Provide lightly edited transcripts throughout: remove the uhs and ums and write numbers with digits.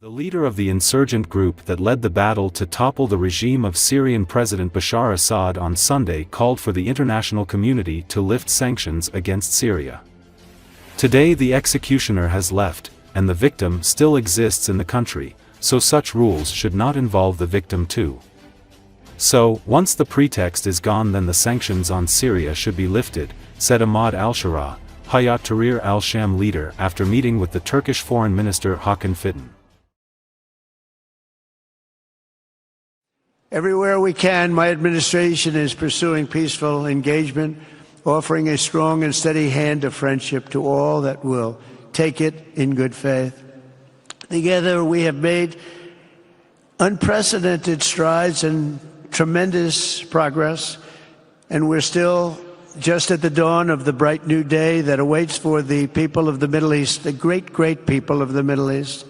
The leader of the insurgent group that led the battle to topple the regime of Syrian President Bashar Assad on Sunday called for the international community to lift sanctions against Syria. Today the executioner has left, and the victim still exists in the country, so such rules should not involve the victim too. So, once the pretext is gone, then the sanctions on Syria should be lifted, said Ahmad al-Shara, Hayat Tahrir al-Sham leader, after meeting with the Turkish Foreign Minister Hakan Fidan. Everywhere we can, my administration is pursuing peaceful engagement, offering a strong and steady hand of friendship to all that will take it in good faith. Together we have made unprecedented strides and tremendous progress, and we're still just at the dawn of the bright new day that awaits for the people of the Middle East, the great, great people of the Middle East.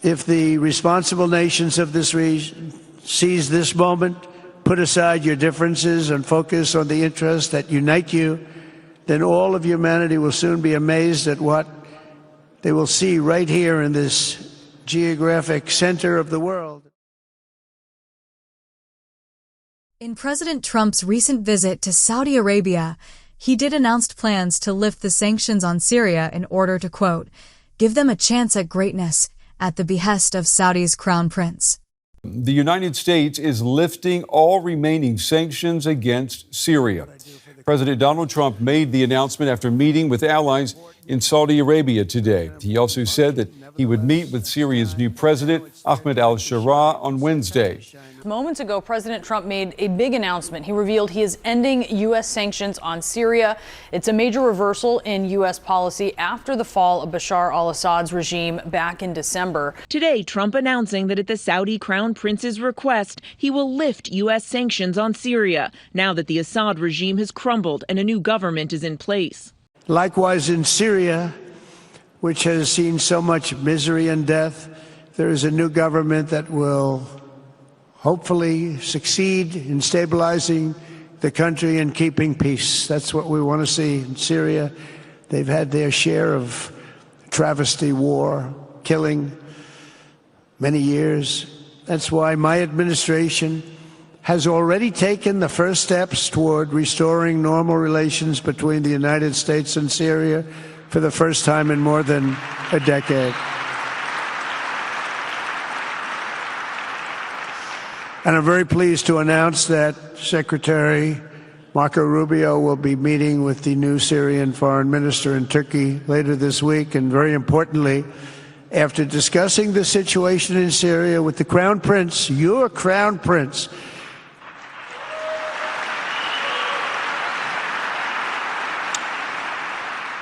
If the responsible nations of this region seize this moment, put aside your differences and focus on the interests that unite you, then all of humanity will soon be amazed at what they will see right here in this geographic center of the world. In President Trump's recent visit to Saudi Arabia, he did announce plans to lift the sanctions on Syria in order to, quote, give them a chance at greatness at the behest of Saudi's crown prince. The United States is lifting all remaining sanctions against Syria. President Donald Trump made the announcement after meeting with allies in Saudi Arabia today. He also said that he would meet with Syria's new president, Ahmed al-Shara, on Wednesday. Moments ago, President Trump made a big announcement. He revealed he is ending U.S. sanctions on Syria. It's a major reversal in U.S. policy after the fall of Bashar al-Assad's regime back in December. Today, Trump announcing that at the Saudi Crown Prince's request, he will lift U.S. sanctions on Syria now that the Assad regime has crumbled and a new government is in place. Likewise, in Syria, which has seen so much misery and death, there is a new government that will hopefully succeed in stabilizing the country and keeping peace. That's what we want to see in Syria. They've had their share of travesty, war, killing, many years. That's why my administration has already taken the first steps toward restoring normal relations between the United States and Syria for the first time in more than a decade. And I'm very pleased to announce that Secretary Marco Rubio will be meeting with the new Syrian foreign minister in Turkey later this week. And very importantly, after discussing the situation in Syria with the Crown Prince, your Crown Prince,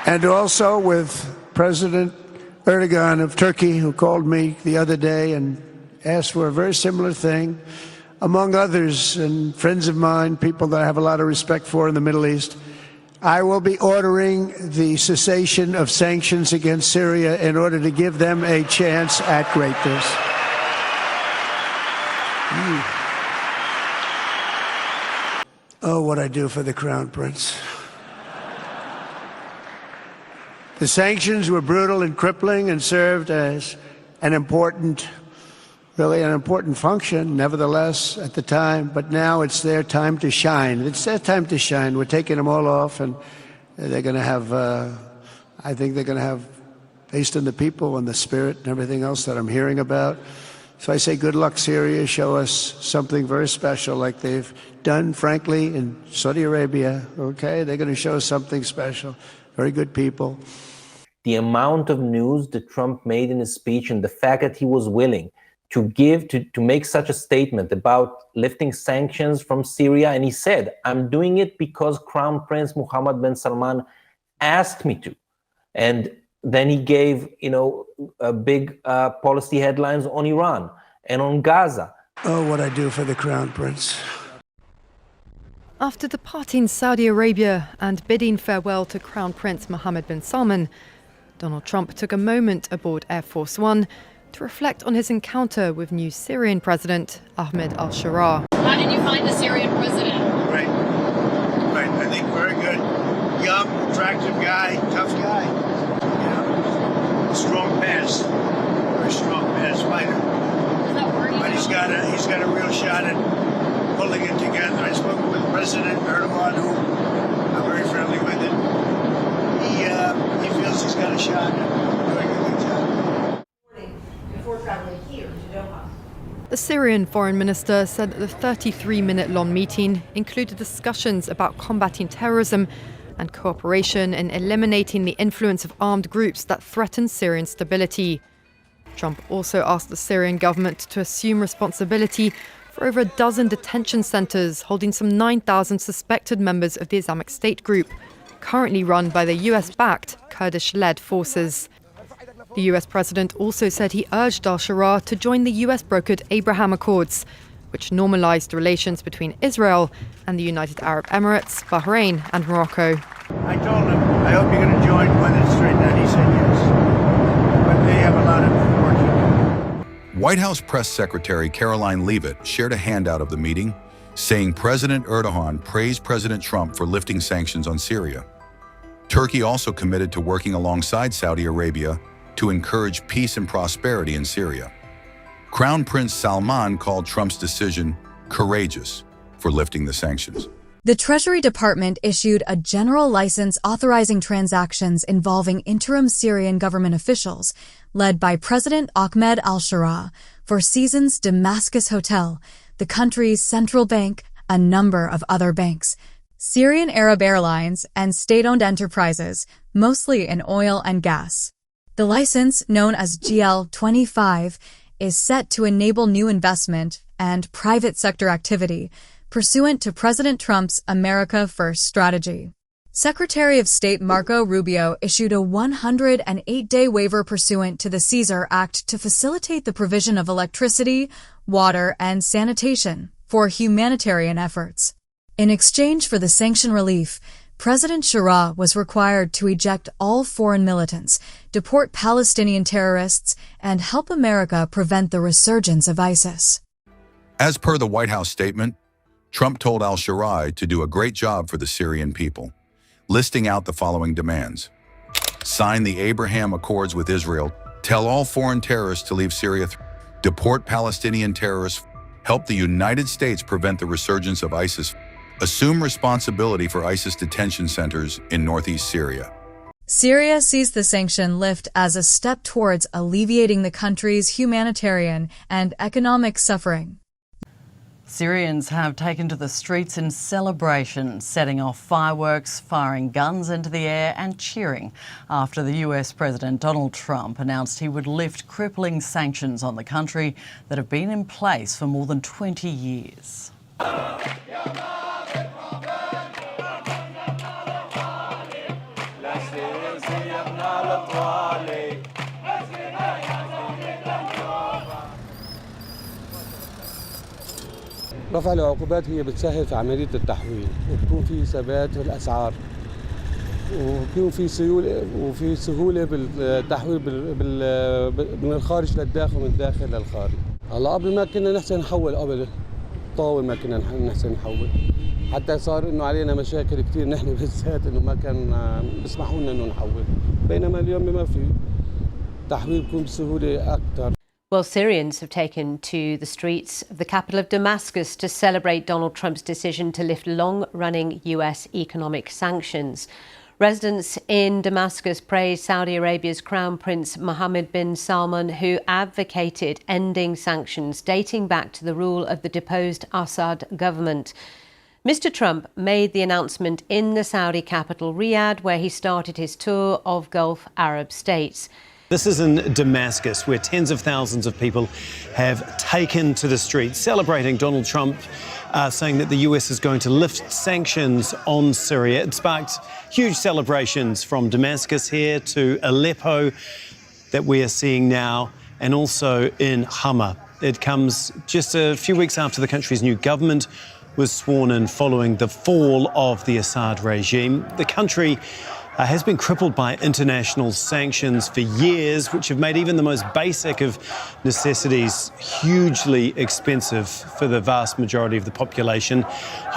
and also with President Erdogan of Turkey, who called me the other day and asked for a very similar thing, among others, and friends of mine, people that I have a lot of respect for in the Middle East. I will be ordering the cessation of sanctions against Syria in order to give them a chance at greatness. Oh, what I do for the Crown Prince. The sanctions were brutal and crippling and served as an important function, nevertheless, at the time. But now it's their time to shine. It's their time to shine. We're taking them all off, and they're going to have, I think they're going to have, based on the people and the spirit and everything else that I'm hearing about. So I say good luck, Syria. Show us something very special like they've done, frankly, in Saudi Arabia. Okay? They're going to show us something special. Very good people. The amount of news that Trump made in his speech and the fact that he was willing to make such a statement about lifting sanctions from Syria. And he said, I'm doing it because Crown Prince Mohammed bin Salman asked me to. And then he gave, big policy headlines on Iran and on Gaza. Oh, what I do for the Crown Prince. After departing Saudi Arabia and bidding farewell to Crown Prince Mohammed bin Salman, Donald Trump took a moment aboard Air Force One to reflect on his encounter with new Syrian President Ahmed al-Shara. How did you find the Syrian president? Great. I think very good. Young, attractive guy, tough guy. Strong past. Very strong past. he's got a real shot at pulling it together. I spoke with President Erdogan, who I'm very friendly with, and he feels he's got a shot at doing a good job. Before traveling here to Doha. The Syrian foreign minister said that the 33-minute-long meeting included discussions about combating terrorism and cooperation in eliminating the influence of armed groups that threaten Syrian stability. Trump also asked the Syrian government to assume responsibility for over a dozen detention centres holding some 9,000 suspected members of the Islamic State group, currently run by the US-backed Kurdish-led forces. The US president also said he urged al-Sharaa to join the US-brokered Abraham Accords, which normalised relations between Israel and the United Arab Emirates, Bahrain and Morocco. I told him, I hope you're going to join when it's straightened out. He said yes. But they have a lot of work to do. White House Press Secretary Caroline Leavitt shared a handout of the meeting, saying President Erdogan praised President Trump for lifting sanctions on Syria. Turkey also committed to working alongside Saudi Arabia to encourage peace and prosperity in Syria. Crown Prince Salman called Trump's decision courageous for lifting the sanctions. The Treasury Department issued a general license authorizing transactions involving interim Syrian government officials, led by President Ahmed al-Sharaa, for Seasons Damascus Hotel, the country's central bank, a number of other banks, Syrian Arab Airlines, and state-owned enterprises, mostly in oil and gas. The license, known as GL-25, is set to enable new investment and private sector activity, pursuant to President Trump's America First strategy. Secretary of State Marco Rubio issued a 108-day waiver pursuant to the Caesar Act to facilitate the provision of electricity, water, and sanitation for humanitarian efforts. In exchange for the sanction relief, President Sharaa was required to eject all foreign militants, deport Palestinian terrorists, and help America prevent the resurgence of ISIS. As per the White House statement, Trump told al-Sharaa to do a great job for the Syrian people, listing out the following demands. Sign the Abraham Accords with Israel, tell all foreign terrorists to leave Syria, deport Palestinian terrorists, help the United States prevent the resurgence of ISIS, assume responsibility for ISIS detention centers in northeast Syria. Syria sees the sanction lift as a step towards alleviating the country's humanitarian and economic suffering. Syrians have taken to the streets in celebration, setting off fireworks, firing guns into the air and cheering after the US President Donald Trump announced he would lift crippling sanctions on the country that have been in place for more than 20 years. رفع العقوبات هي بتسهل في عملية التحويل وبكون في ثبات في الأسعار وبكون في سهولة بالتحويل من الخارج للداخل ومن الداخل للخارج. هلا قبل ما كنا نحسن نحول قبل طول ما كنا نحسن نحول حتى صار إنه علينا مشاكل كتير نحن بالذات إنه ما كان بيسمحوا لنا إنه نحول بينما اليوم ما في تحويل بكون بسهولة أكثر. Well, Syrians have taken to the streets of the capital of Damascus to celebrate Donald Trump's decision to lift long-running US economic sanctions. Residents in Damascus praised Saudi Arabia's Crown Prince Mohammed bin Salman, who advocated ending sanctions dating back to the rule of the deposed Assad government. Mr. Trump made the announcement in the Saudi capital, Riyadh, where he started his tour of Gulf Arab states. This is in Damascus, where tens of thousands of people have taken to the streets celebrating Donald Trump, saying that the US is going to lift sanctions on Syria. It sparked huge celebrations from Damascus here to Aleppo that we are seeing now, and also in Hama. It comes just a few weeks after the country's new government was sworn in following the fall of the Assad regime. The country has been crippled by international sanctions for years, which have made even the most basic of necessities hugely expensive for the vast majority of the population.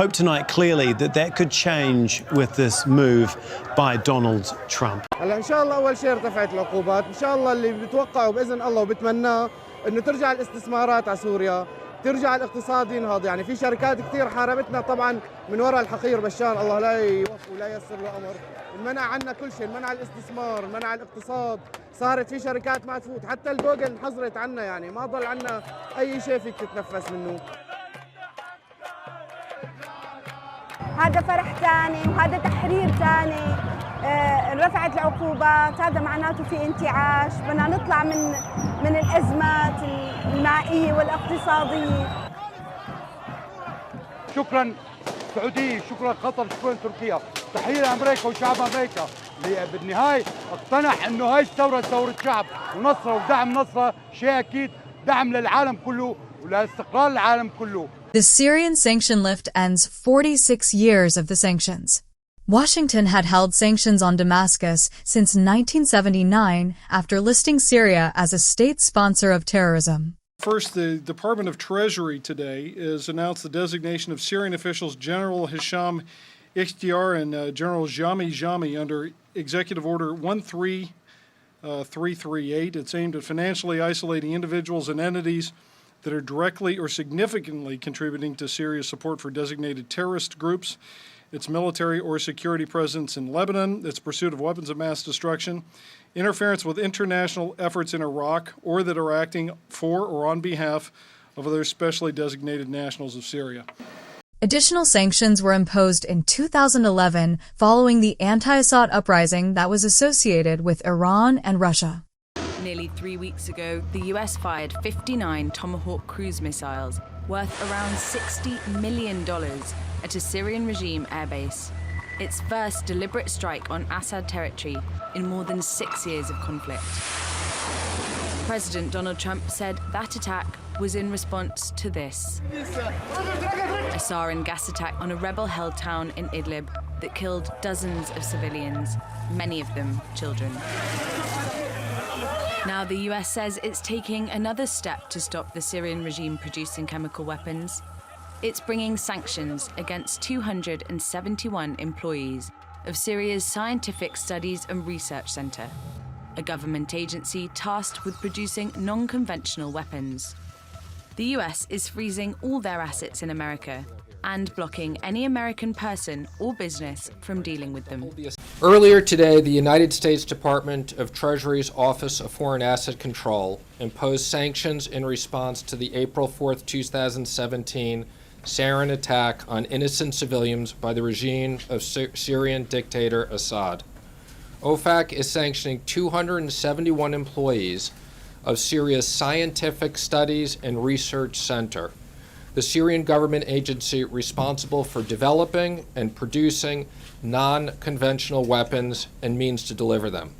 Hope tonight clearly that that could change with this move by Donald Trump. هلا ان شاء الله اول شيء ارتفعت العقوبات، ان شاء الله اللي بتوقعه باذن الله وبتمناه انه ترجع الاستثمارات على سوريا، ترجع الاقتصاد ينهض. يعني في شركات كثير حاربتنا طبعا من وراء الحقير بشار، الله لا يوفق ولا ييسر له امر. منع عنا كل شيء، منع الاستثمار، منع الاقتصاد، صارت في شركات ما تفوت، حتى الجوجل انحظرت عنا، يعني ما ضل عنا اي شيء فيك تتنفس منه. هذا فرح ثاني وهذا تحرير ثاني، رفعت العقوبات، هذا معناته في انتعاش، بدنا نطلع من الازمات المائيه والاقتصاديه. شكرا السعوديه، شكرا قطر، شكرا تركيا، تحيه امريكا وشعب امريكا اللي بالنهايه اقتنع انه هاي الثوره ثوره شعب، ونصره ودعم نصره شيء اكيد دعم للعالم كله ولاستقرار العالم كله. The Syrian sanction lift ends 46 years of the sanctions. Washington had held sanctions on Damascus since 1979 after listing Syria as a state sponsor of terrorism. First, the Department of Treasury today has announced the designation of Syrian officials General Hisham Ikhtiyar and General Jami under Executive Order 13338. It's aimed at financially isolating individuals and entities that are directly or significantly contributing to Syria's support for designated terrorist groups, its military or security presence in Lebanon, its pursuit of weapons of mass destruction, interference with international efforts in Iraq, or that are acting for or on behalf of other specially designated nationals of Syria. Additional sanctions were imposed in 2011 following the anti-Assad uprising that was associated with Iran and Russia. Nearly 3 weeks ago, the US fired 59 Tomahawk cruise missiles worth around $60 million at a Syrian regime airbase. Its first deliberate strike on Assad territory in more than 6 years of conflict. President Donald Trump said that attack was in response to this. A sarin gas attack on a rebel-held town in Idlib that killed dozens of civilians, many of them children. Now the US says it's taking another step to stop the Syrian regime producing chemical weapons. It's bringing sanctions against 271 employees of Syria's Scientific Studies and Research Center, a government agency tasked with producing non-conventional weapons. The US is freezing all their assets in America and blocking any American person or business from dealing with them. Earlier today, the United States Department of Treasury's Office of Foreign Asset Control imposed sanctions in response to the April 4th, 2017 sarin attack on innocent civilians by the regime of Syrian dictator Assad. OFAC is sanctioning 271 employees of Syria's Scientific Studies and Research Center, the Syrian government agency responsible for developing and producing non-conventional weapons and means to deliver them.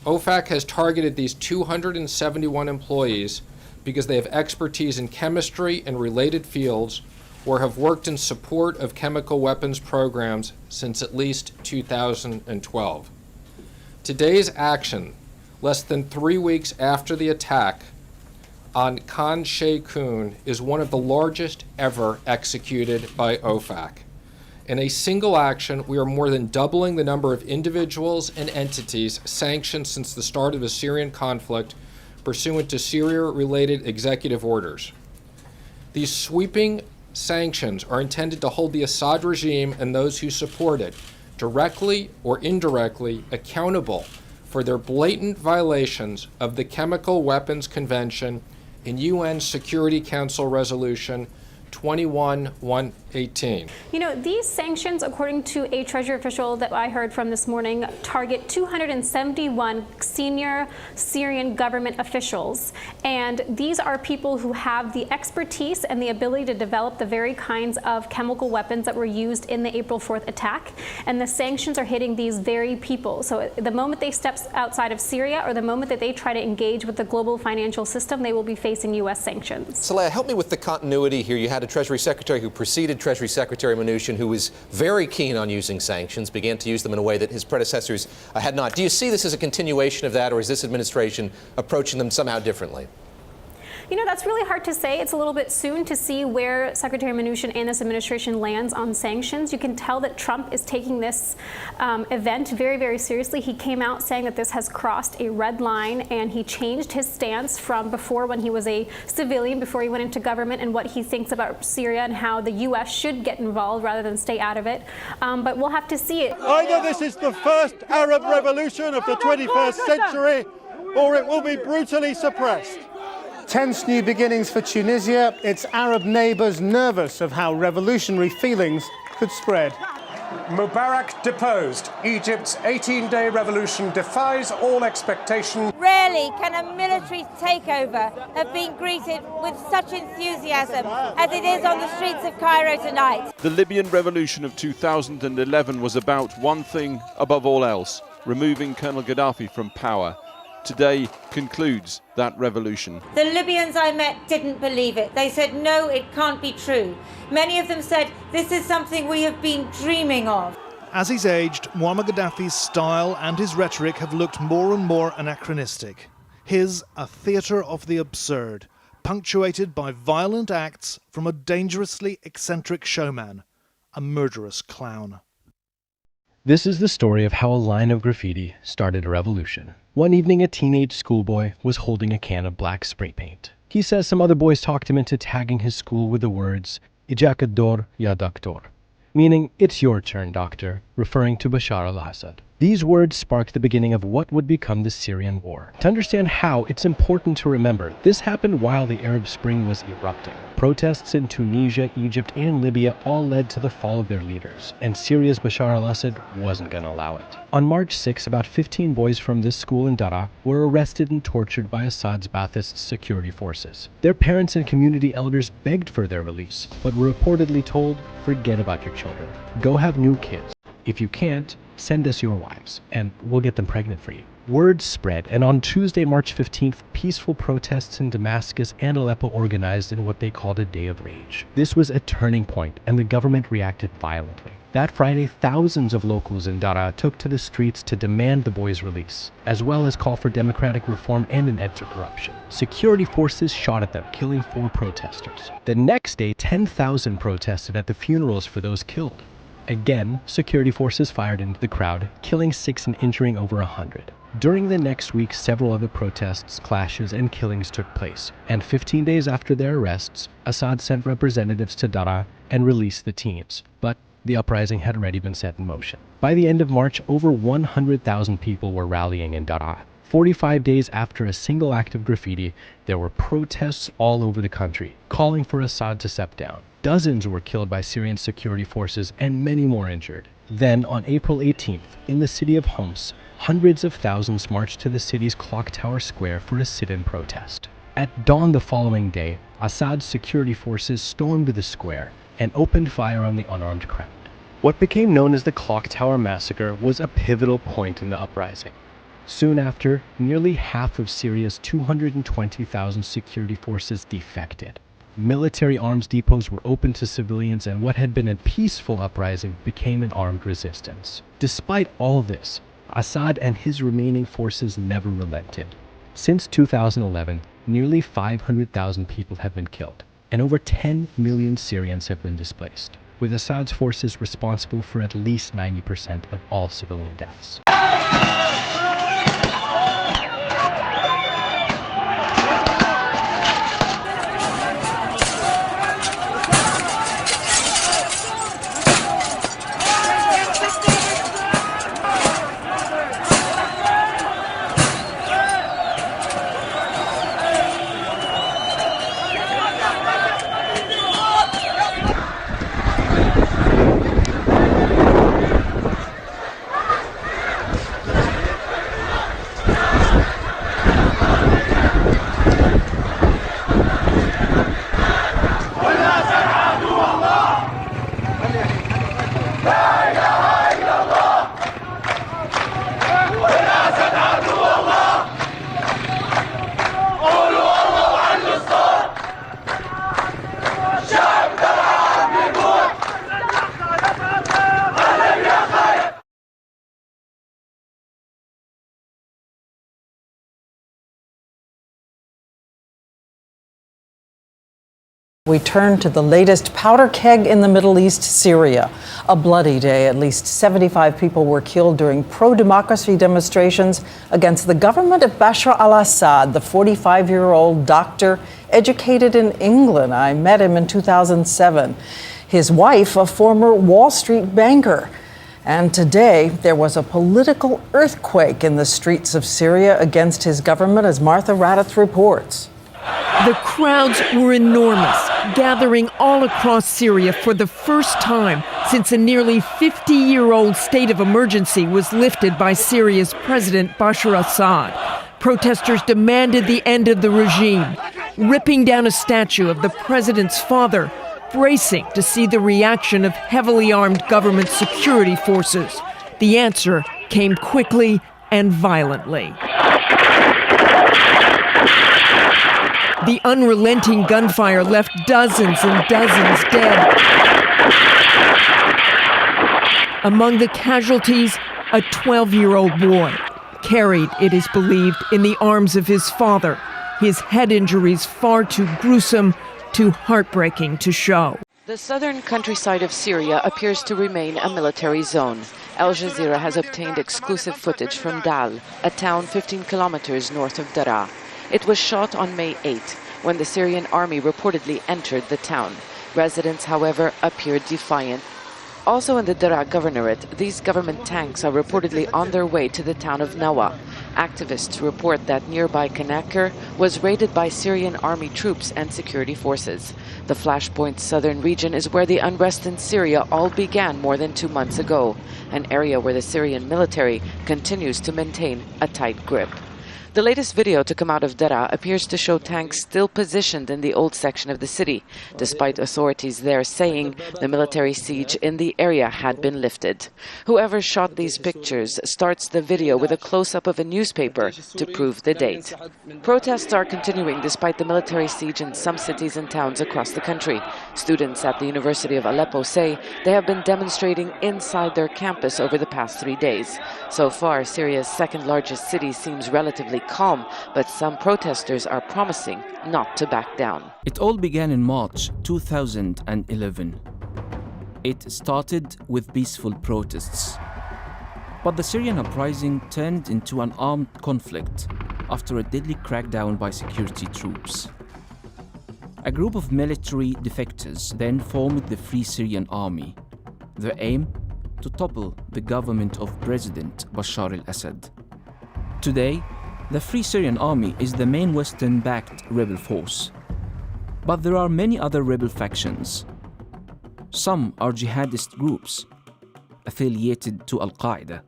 OFAC has targeted these 271 employees because they have expertise in chemistry and related fields or have worked in support of chemical weapons programs since at least 2012. Today's action, less than 3 weeks after the attack on Khan Sheikhoun, is one of the largest ever executed by OFAC. In a single action, we are more than doubling the number of individuals and entities sanctioned since the start of the Syrian conflict pursuant to Syria-related executive orders. These sweeping sanctions are intended to hold the Assad regime and those who support it, directly or indirectly, accountable for their blatant violations of the Chemical Weapons Convention in UN Security Council Resolution 21-118. You know, these sanctions, according to a Treasury official that I heard from this morning, target 271 senior Syrian government officials. And these are people who have the expertise and the ability to develop the very kinds of chemical weapons that were used in the April 4th attack. And the sanctions are hitting these very people. So the moment they step outside of Syria or the moment that they try to engage with the global financial system, they will be facing U.S. sanctions. Saleha, help me with the continuity here. You had a Treasury Secretary who preceded Treasury Secretary Mnuchin, who was very keen on using sanctions, began to use them in a way that his predecessors had not. Do you see this as a continuation of that, or is this administration approaching them somehow differently? That's really hard to say. It's a little bit soon to see where Secretary Mnuchin and this administration lands on sanctions. You can tell that Trump is taking this event very, very seriously. He came out saying that this has crossed a red line, and he changed his stance from before, when he was a civilian, before he went into government, and what he thinks about Syria and how the U.S. should get involved rather than stay out of it. But we'll have to see it. Either this is the first Arab revolution of the 21st century, or it will be brutally suppressed. Tense new beginnings for Tunisia. Its Arab neighbours nervous of how revolutionary feelings could spread. Mubarak deposed. Egypt's 18-day revolution defies all expectation. Rarely can a military takeover have been greeted with such enthusiasm as it is on the streets of Cairo tonight. The Libyan revolution of 2011 was about one thing above all else: removing Colonel Gaddafi from power. Today concludes that revolution. The Libyans I met didn't believe it. They said, no, it can't be true. Many of them said, this is something we have been dreaming of. As he's aged, Muammar Gaddafi's style and his rhetoric have looked more and more anachronistic. His a theatre of the absurd, punctuated by violent acts from a dangerously eccentric showman, a murderous clown. This is the story of how a line of graffiti started a revolution. One evening, a teenage schoolboy was holding a can of black spray paint. He says some other boys talked him into tagging his school with the words, "Ijak dor ya doktor," meaning, "It's your turn, doctor," referring to Bashar al-Assad. These words sparked the beginning of what would become the Syrian war. To understand how, it's important to remember this happened while the Arab Spring was erupting. Protests in Tunisia, Egypt, and Libya all led to the fall of their leaders, and Syria's Bashar al-Assad wasn't going to allow it. On March 6, about 15 boys from this school in Daraa were arrested and tortured by Assad's Ba'athist security forces. Their parents and community elders begged for their release, but were reportedly told, "Forget about your children. Go have new kids. If you can't, send us your wives, and we'll get them pregnant for you." Word spread, and on Tuesday, March 15th, peaceful protests in Damascus and Aleppo organized in what they called a day of rage. This was a turning point, and the government reacted violently. That Friday, thousands of locals in Daraa took to the streets to demand the boys' release, as well as call for democratic reform and an end to corruption. Security forces shot at them, killing 4 protesters. The next day, 10,000 protested at the funerals for those killed. Again, security forces fired into the crowd, killing 6 and injuring over 100. During the next week, several other protests, clashes, and killings took place, and 15 days after their arrests, Assad sent representatives to Daraa and released the teens. But the uprising had already been set in motion. By the end of March, over 100,000 people were rallying in Daraa. 45 days after a single act of graffiti, there were protests all over the country, calling for Assad to step down. Dozens were killed by Syrian security forces and many more injured. Then, on April 18th, in the city of Homs, hundreds of thousands marched to the city's Clock Tower Square for a sit-in protest. At dawn the following day, Assad's security forces stormed the square and opened fire on the unarmed crowd. What became known as the Clock Tower Massacre was a pivotal point in the uprising. Soon after, nearly half of Syria's 220,000 security forces defected. Military arms depots were open to civilians, and what had been a peaceful uprising became an armed resistance. Despite all this, Assad and his remaining forces never relented. Since 2011, nearly 500,000 people have been killed, and over 10 million Syrians have been displaced, with Assad's forces responsible for at least 90% of all civilian deaths. We turn to the latest powder keg in the Middle East, Syria. A bloody day. At least 75 people were killed during pro-democracy demonstrations against the government of Bashar al-Assad, the 45-year-old doctor educated in England. I met him in 2007. His wife, a former Wall Street banker. And today, there was a political earthquake in the streets of Syria against his government, as Martha Raddatz reports. The crowds were enormous, gathering all across Syria for the first time since a nearly 50-year-old state of emergency was lifted by Syria's President Bashar Assad. Protesters demanded the end of the regime, ripping down a statue of the president's father, bracing to see the reaction of heavily armed government security forces. The answer came quickly and violently. The unrelenting gunfire left dozens and dozens dead. Among the casualties, a 12-year-old boy, carried, it is believed, in the arms of his father. His head injuries far too gruesome, too heartbreaking to show. The southern countryside of Syria appears to remain a military zone. Al Jazeera has obtained exclusive footage from Dal, a town 15 kilometers north of Daraa. It was shot on May 8, when the Syrian army reportedly entered the town. Residents, however, appeared defiant. Also in the Daraa governorate, these government tanks are reportedly on their way to the town of Nawa. Activists report that nearby Kanakir was raided by Syrian army troops and security forces. The Flashpoint southern region is where the unrest in Syria all began more than 2 months ago, an area where the Syrian military continues to maintain a tight grip. The latest video to come out of Daraa appears to show tanks still positioned in the old section of the city, despite authorities there saying the military siege in the area had been lifted. Whoever shot these pictures starts the video with a close-up of a newspaper to prove the date. Protests are continuing despite the military siege in some cities and towns across the country. Students at the University of Aleppo say they have been demonstrating inside their campus over the past 3 days. So far, Syria's second-largest city seems relatively calm, but some protesters are promising not to back down. It all began in March 2011. It started with peaceful protests. But the Syrian uprising turned into an armed conflict after a deadly crackdown by security troops. A group of military defectors then formed the Free Syrian Army, their aim to topple the government of President Bashar al-Assad. Today, the Free Syrian Army is the main Western-backed rebel force. But there are many other rebel factions. Some are jihadist groups affiliated to Al-Qaeda.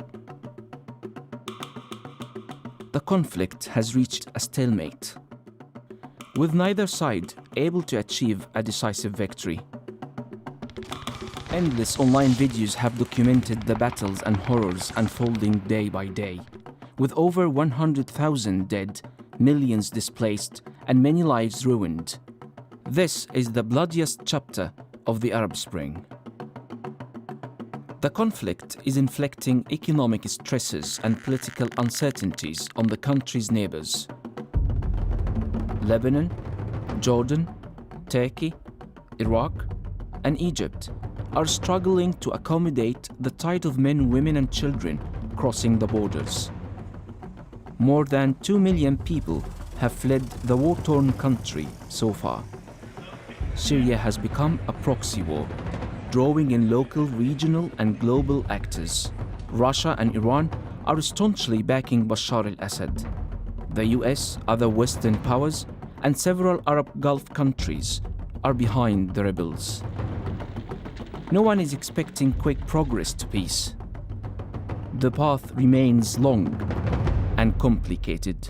The conflict has reached a stalemate, with neither side able to achieve a decisive victory. Endless online videos have documented the battles and horrors unfolding day by day, with over 100,000 dead, millions displaced, and many lives ruined. This is the bloodiest chapter of the Arab Spring. The conflict is inflicting economic stresses and political uncertainties on the country's neighbors. Lebanon, Jordan, Turkey, Iraq, and Egypt are struggling to accommodate the tide of men, women, and children crossing the borders. More than 2 million people have fled the war-torn country so far. Syria has become a proxy war, drawing in local, regional, and global actors. Russia and Iran are staunchly backing Bashar al-Assad. The US, other Western powers, and several Arab Gulf countries are behind the rebels. No one is expecting quick progress to peace. The path remains long and complicated.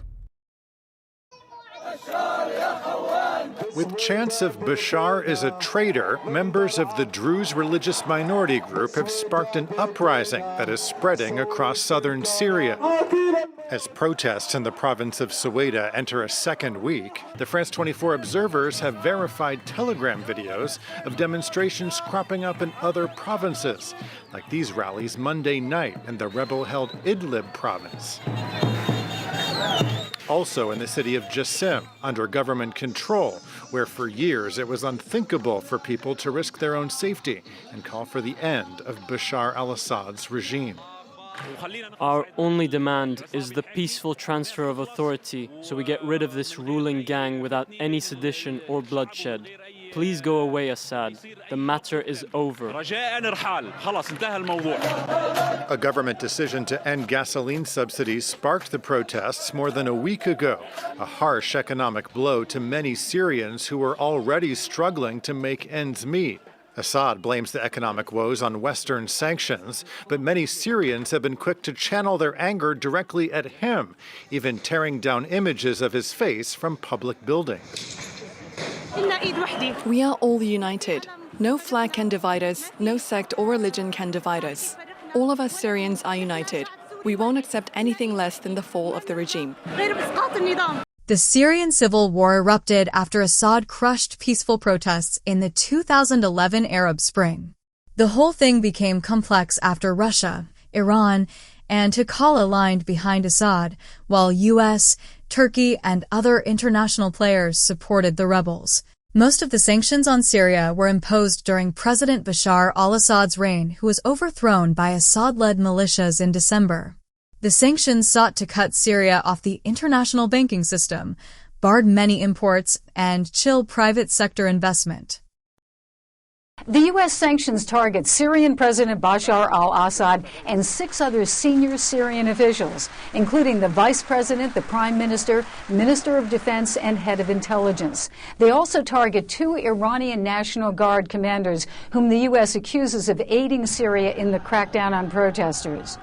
With chants of Bashar is a traitor, members of the Druze religious minority group have sparked an uprising that is spreading across southern Syria. As protests in the province of Suwaida enter a second week, the France 24 observers have verified Telegram videos of demonstrations cropping up in other provinces, like these rallies Monday night in the rebel-held Idlib province. also in the city of Jassim, under government control, where for years it was unthinkable for people to risk their own safety and call for the end of Bashar al-Assad's regime. Our only demand is the peaceful transfer of authority so we get rid of this ruling gang without any sedition or bloodshed. Please go away, Assad. The matter is over. A government decision to end gasoline subsidies sparked the protests more than a week ago, a harsh economic blow to many Syrians who were already struggling to make ends meet. Assad blames the economic woes on Western sanctions, but many Syrians have been quick to channel their anger directly at him, even tearing down images of his face from public buildings. We are all united. No flag can divide us, no sect or religion can divide us. All of us Syrians are united. We won't accept anything less than the fall of the regime. The Syrian civil war erupted after Assad crushed peaceful protests in the 2011 Arab Spring. The whole thing became complex after Russia, Iran, and Turkey aligned behind Assad, while US, Turkey, and other international players supported the rebels. Most of the sanctions on Syria were imposed during President Bashar al-Assad's reign, who was overthrown by Assad-led militias in December. The sanctions sought to cut Syria off the international banking system, barred many imports, and chill private sector investment. The U.S. sanctions target Syrian President Bashar al-Assad and 6 other senior Syrian officials, including the vice president, the prime minister, minister of defense, and head of intelligence. They also target 2 Iranian National Guard commanders, whom the U.S. accuses of aiding Syria in the crackdown on protesters.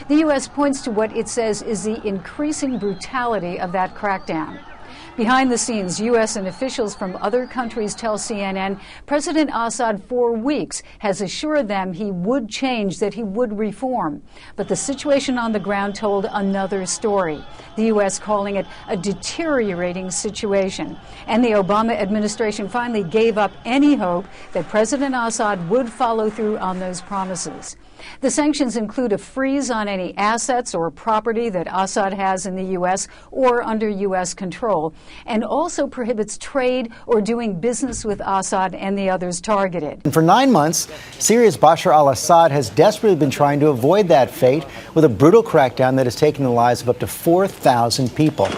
The U.S. points to what it says is the increasing brutality of that crackdown. Behind the scenes, U.S. and officials from other countries tell CNN President Assad for weeks has assured them he would change, that he would reform. But the situation on the ground told another story, the U.S. calling it a deteriorating situation. And the Obama administration finally gave up any hope that President Assad would follow through on those promises. The sanctions include a freeze on any assets or property that Assad has in the U.S. or under U.S. control, and also prohibits trade or doing business with Assad and the others targeted. And for 9 months, Syria's Bashar al-Assad has desperately been trying to avoid that fate with a brutal crackdown that has taken the lives of up to 4,000 people.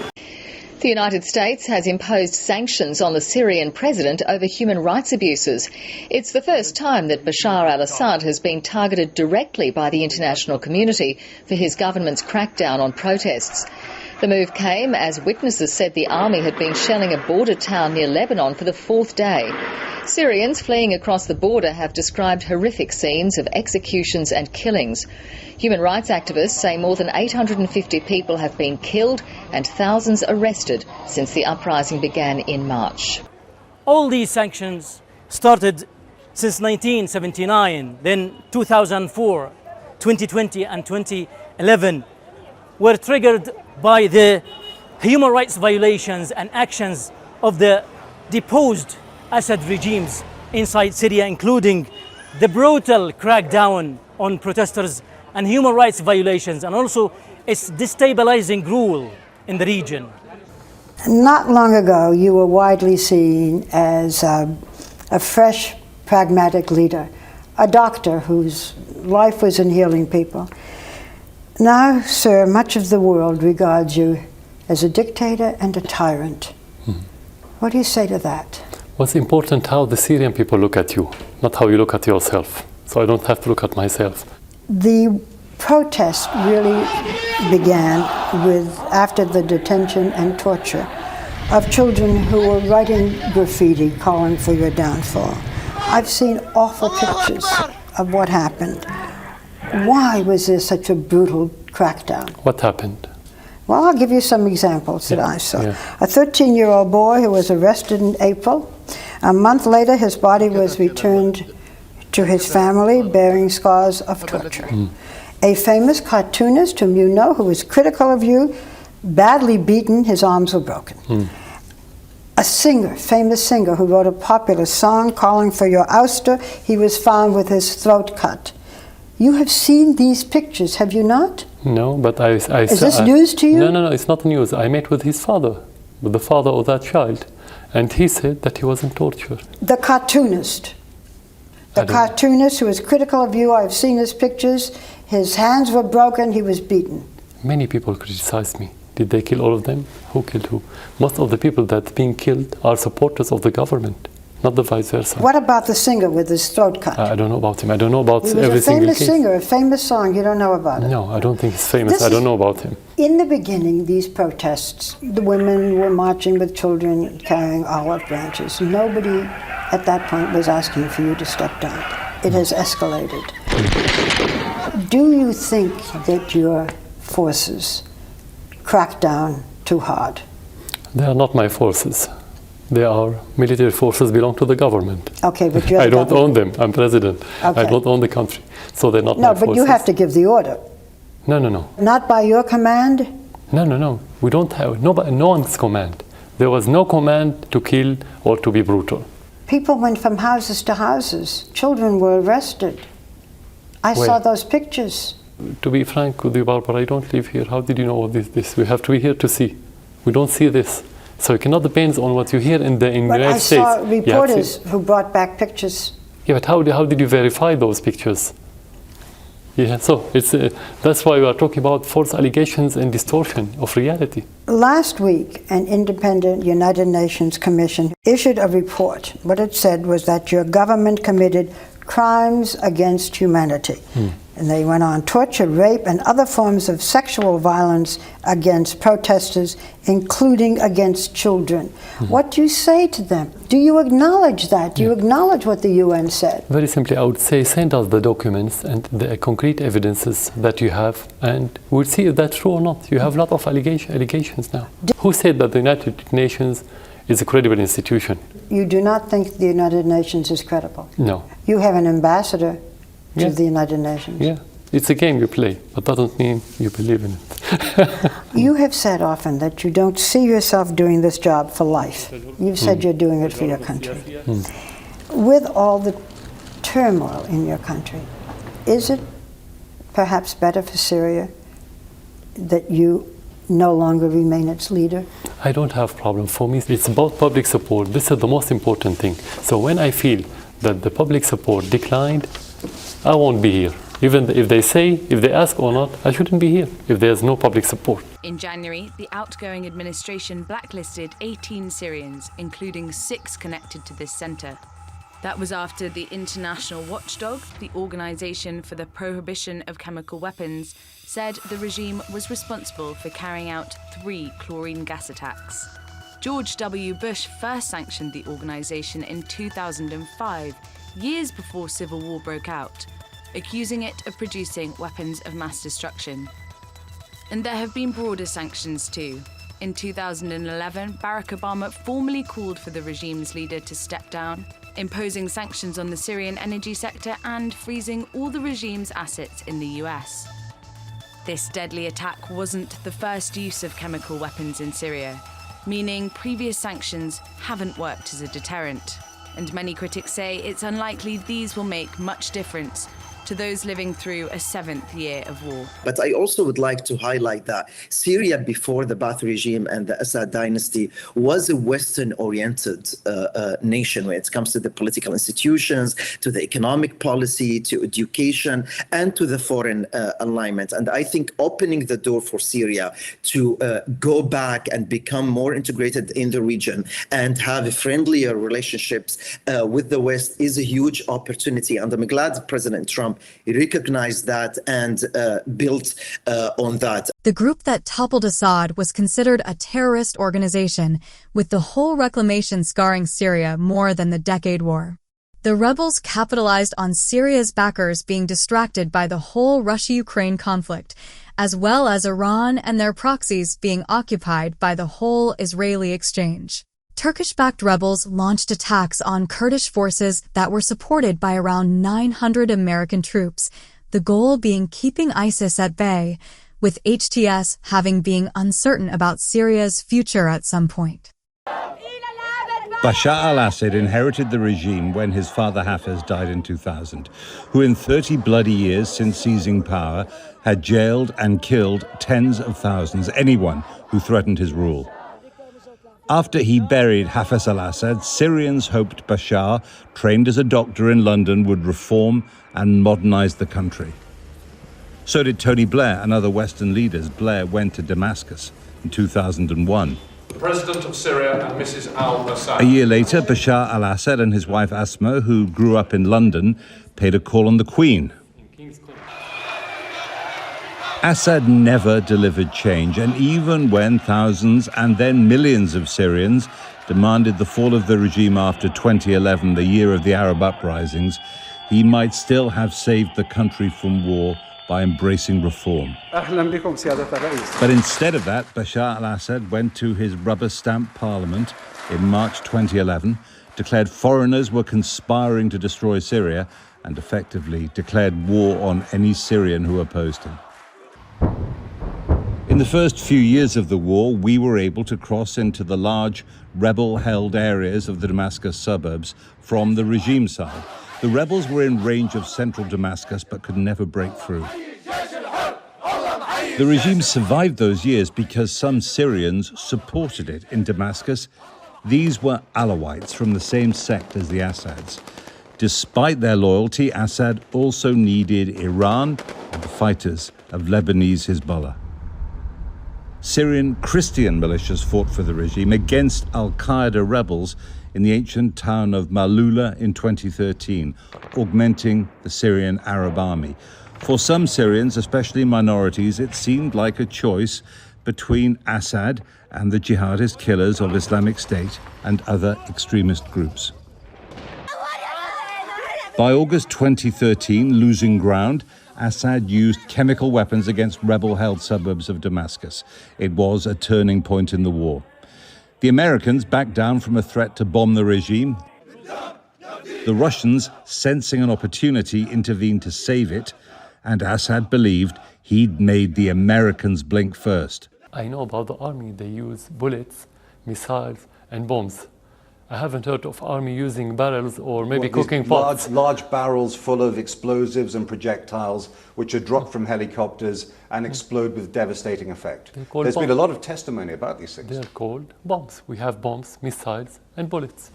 The United States has imposed sanctions on the Syrian president over human rights abuses. It's the first time that Bashar al-Assad has been targeted directly by the international community for his government's crackdown on protests. The move came as witnesses said the army had been shelling a border town near Lebanon for the 4th day. Syrians fleeing across the border have described horrific scenes of executions and killings. Human rights activists say more than 850 people have been killed and thousands arrested since the uprising began in March. All these sanctions started since 1979, then 2004, 2020 and 2011 were triggered by the human rights violations and actions of the deposed Assad regimes inside Syria, including the brutal crackdown on protesters and human rights violations, and also its destabilizing rule in the region. Not long ago, you were widely seen as a fresh, pragmatic leader, a doctor whose life was in healing people. Now, sir, much of the world regards you as a dictator and a tyrant. What do you say to that? What's important how the Syrian people look at you, not how you look at yourself. So I don't have to look at myself. The protest really began after the detention and torture of children who were writing graffiti calling for your downfall. I've seen awful pictures of what happened. Why was there such a brutal crackdown? What happened? Well, I'll give you some examples that I saw. A 13-year-old boy who was arrested in April. A month later, his body was returned to his family bearing scars of torture. A famous cartoonist whom you know, who was critical of you, badly beaten, his arms were broken. A singer, famous singer, who wrote a popular song calling for your ouster, he was found with his throat cut. You have seen these pictures, have you not? No, but I Is this news to you? No, it's not news. I met with his father, with the father of that child, and he said that he wasn't tortured. The cartoonist. The cartoonist who is critical of you, I've seen his pictures. His hands were broken, he was beaten. Many people criticized me. Did they kill all of them? Who killed who? Most of the people that are being killed are supporters of the government, not the vice versa. What about the singer with his throat cut? I don't know about him. I don't know about every single case. He was a famous singer, a famous song. You don't know about it? No, I don't think he's famous. I don't know about him. In the beginning, these protests, the women were marching with children carrying olive branches. Nobody at that point was asking for you to step down. It has escalated. Do you think that your forces crack down too hard? They are not my forces. They are military forces belong to the government. Okay, but you're I don't own them. I'm president. Okay. I don't own the country. So they're not my forces. No, but you have to give the order. No. Not by your command? No. We don't have, no one's command. There was no command to kill or to be brutal. People went from houses to houses. Children were arrested. I saw those pictures. To be frank with you, Barbara, I don't live here. How did you know this? We have to be here to see. We don't see this. So it cannot depend on what you hear in the United States. I saw reporters who brought back pictures. Yeah, but how did you verify those pictures? Yeah, so it's that's why we are talking about false allegations and distortion of reality. Last week, an independent United Nations Commission issued a report. What it said was that your government committed crimes against humanity. And they went on torture, rape, and other forms of sexual violence against protesters, including against children. What do you say to them? Do you acknowledge that? Do you acknowledge what the UN said? Very simply, I would say send us the documents and the concrete evidences that you have, and we'll see if that's true or not. You have a lot of allegations now. Who said that the United Nations is a credible institution? You do not think the United Nations is credible? No. You have an ambassador to the United Nations. Yeah, it's a game you play, but doesn't mean you believe in it. You have said often that you don't see yourself doing this job for life. You've said you're doing it for your country. With all the turmoil in your country, is it perhaps better for Syria that you no longer remain its leader? I don't have problem. For me, it's about public support. This is the most important thing. So when I feel that the public support declined, I won't be here. Even if they ask or not, I shouldn't be here if there's no public support. In January, the outgoing administration blacklisted 18 Syrians, including 6 connected to this center. That was after the international watchdog, the Organization for the Prohibition of Chemical Weapons, said the regime was responsible for carrying out 3 chlorine gas attacks. George W. Bush first sanctioned the organization in 2005, years before civil war broke out, accusing it of producing weapons of mass destruction. And there have been broader sanctions too. In 2011, Barack Obama formally called for the regime's leader to step down, imposing sanctions on the Syrian energy sector and freezing all the regime's assets in the US. This deadly attack wasn't the first use of chemical weapons in Syria, meaning previous sanctions haven't worked as a deterrent. And many critics say it's unlikely these will make much difference to those living through a 7th year of war. But I also would like to highlight that Syria before the Ba'ath regime and the Assad dynasty was a Western-oriented nation when it comes to the political institutions, to the economic policy, to education, and to the foreign alignment. And I think opening the door for Syria to go back and become more integrated in the region and have friendlier relationships with the West is a huge opportunity. And I'm glad President Trump recognized that and built on that. The group that toppled Assad was considered a terrorist organization, with the whole reclamation scarring Syria more than the Decade War. The rebels capitalized on Syria's backers being distracted by the whole Russia-Ukraine conflict, as well as Iran and their proxies being occupied by the whole Israeli exchange. Turkish-backed rebels launched attacks on Kurdish forces that were supported by around 900 American troops, the goal being keeping ISIS at bay, with HTS having been uncertain about Syria's future at some point. Bashar al-Assad inherited the regime when his father Hafez died in 2000, who in 30 bloody years since seizing power had jailed and killed tens of thousands, anyone who threatened his rule. After he buried Hafez al-Assad, Syrians hoped Bashar, trained as a doctor in London, would reform and modernize the country. So did Tony Blair and other Western leaders. Blair went to Damascus in 2001. The President of Syria and Mrs. al-Assad. A year later, Bashar al-Assad and his wife Asma, who grew up in London, paid a call on the Queen. Assad never delivered change, and even when thousands and then millions of Syrians demanded the fall of the regime after 2011, the year of the Arab uprisings, he might still have saved the country from war by embracing reform. But instead of that, Bashar al-Assad went to his rubber-stamped parliament in March 2011, declared foreigners were conspiring to destroy Syria, and effectively declared war on any Syrian who opposed him. In the first few years of the war, we were able to cross into the large rebel-held areas of the Damascus suburbs from the regime side. The rebels were in range of central Damascus but could never break through. The regime survived those years because some Syrians supported it in Damascus. These were Alawites from the same sect as the Assads. Despite their loyalty, Assad also needed Iran and the fighters of Lebanese Hezbollah. Syrian Christian militias fought for the regime against al-Qaeda rebels in the ancient town of Malula in 2013, augmenting the Syrian Arab army. For some Syrians, especially minorities, it seemed like a choice between Assad and the jihadist killers of Islamic State and other extremist groups. By August 2013, losing ground, Assad used chemical weapons against rebel-held suburbs of Damascus. It was a turning point in the war. The Americans backed down from a threat to bomb the regime. The Russians, sensing an opportunity, intervened to save it, and Assad believed he'd made the Americans blink first. I know about the army, they use bullets, missiles, and bombs. I haven't heard of army using barrels or maybe cooking pots. Large barrels full of explosives and projectiles which are dropped from helicopters and explode with devastating effect. There's been a lot of testimony about these things. They're called bombs. We have bombs, missiles, and bullets.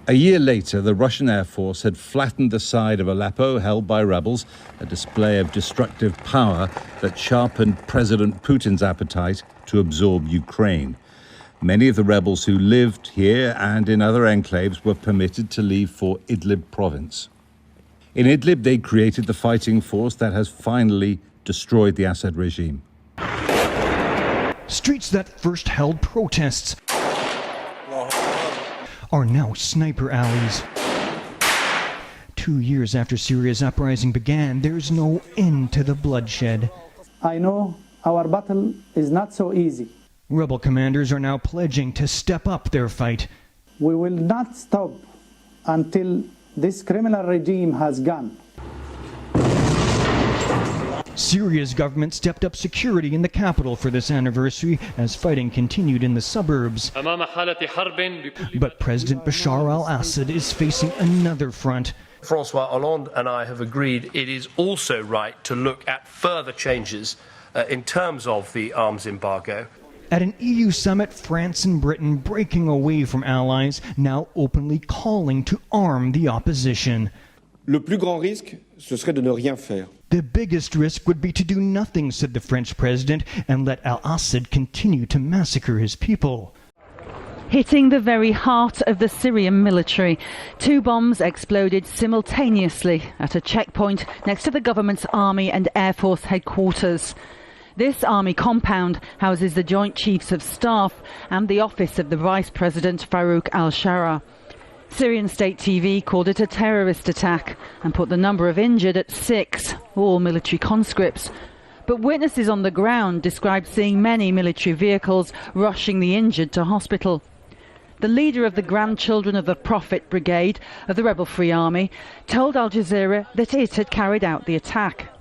A year later, the Russian Air Force had flattened the side of Aleppo held by rebels, a display of destructive power that sharpened President Putin's appetite to absorb Ukraine. Many of the rebels who lived here and in other enclaves were permitted to leave for Idlib province. In Idlib, they created the fighting force that has finally destroyed the Assad regime. Streets that first held protests are now sniper alleys. 2 years after Syria's uprising began, there's no end to the bloodshed. I know our battle is not so easy. Rebel commanders are now pledging to step up their fight. We will not stop until this criminal regime has gone. Syria's government stepped up security in the capital for this anniversary as fighting continued in the suburbs. But President Bashar al-Assad is facing another front. François Hollande and I have agreed it is also right to look at further changes in terms of the arms embargo. At an EU summit, France and Britain breaking away from allies, now openly calling to arm the opposition. Le plus grand risque, ce serait de ne rien faire. The biggest risk would be to do nothing, said the French president, and let al-Assad continue to massacre his people. Hitting the very heart of the Syrian military. 2 bombs exploded simultaneously at a checkpoint next to the government's army and air force headquarters. This army compound houses the Joint Chiefs of Staff and the office of the Vice President Farouk al-Shara. Syrian state TV called it a terrorist attack and put the number of injured at 6, all military conscripts. But witnesses on the ground described seeing many military vehicles rushing the injured to hospital. The leader of the Grandchildren of the Prophet Brigade of the Rebel Free Army told Al Jazeera that it had carried out the attack.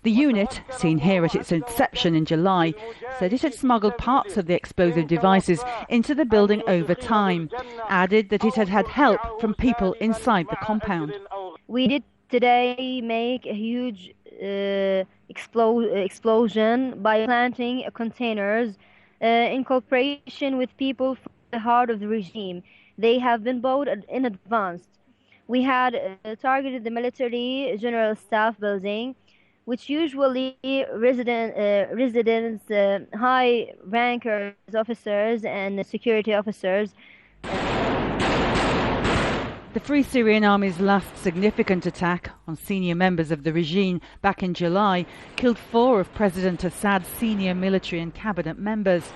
The unit, seen here at its inception in July, said it had smuggled parts of the explosive devices into the building over time, added that it had had help from people inside the compound. We did today make a huge explosion by planting containers in cooperation with people from the heart of the regime. They have been bought in advance. We had targeted the military general staff building, which usually residents, high rankers, officers and security officers. The Free Syrian Army's last significant attack on senior members of the regime back in July killed 4 of President Assad's senior military and cabinet members.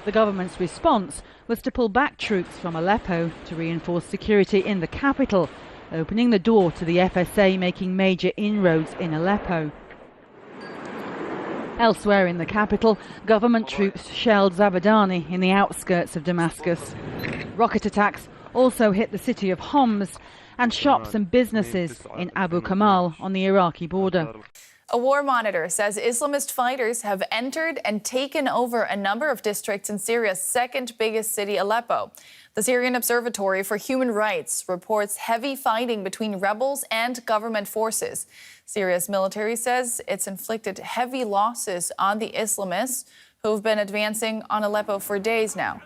The government's response was to pull back troops from Aleppo to reinforce security in the capital, opening the door to the FSA making major inroads in Aleppo. Elsewhere in the capital, government troops shelled Zabadani in the outskirts of Damascus. Rocket attacks also hit the city of Homs and shops and businesses in Abu Kamal on the Iraqi border. A war monitor says Islamist fighters have entered and taken over a number of districts in Syria's second biggest city, Aleppo. The Syrian Observatory for Human Rights reports heavy fighting between rebels and government forces. Syria's military says it's inflicted heavy losses on the Islamists who've been advancing on Aleppo for days now.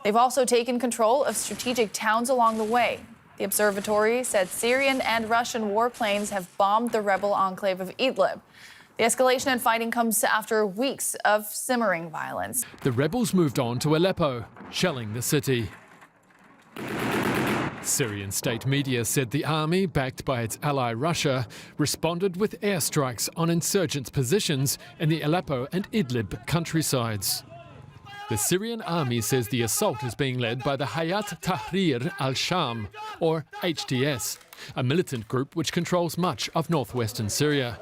They've also taken control of strategic towns along the way. The observatory said Syrian and Russian warplanes have bombed the rebel enclave of Idlib. The escalation in fighting comes after weeks of simmering violence. The rebels moved on to Aleppo, shelling the city. Syrian state media said the army, backed by its ally Russia, responded with airstrikes on insurgents' positions in the Aleppo and Idlib countrysides. The Syrian army says the assault is being led by the Hayat Tahrir al-Sham, or HTS, a militant group which controls much of northwestern Syria.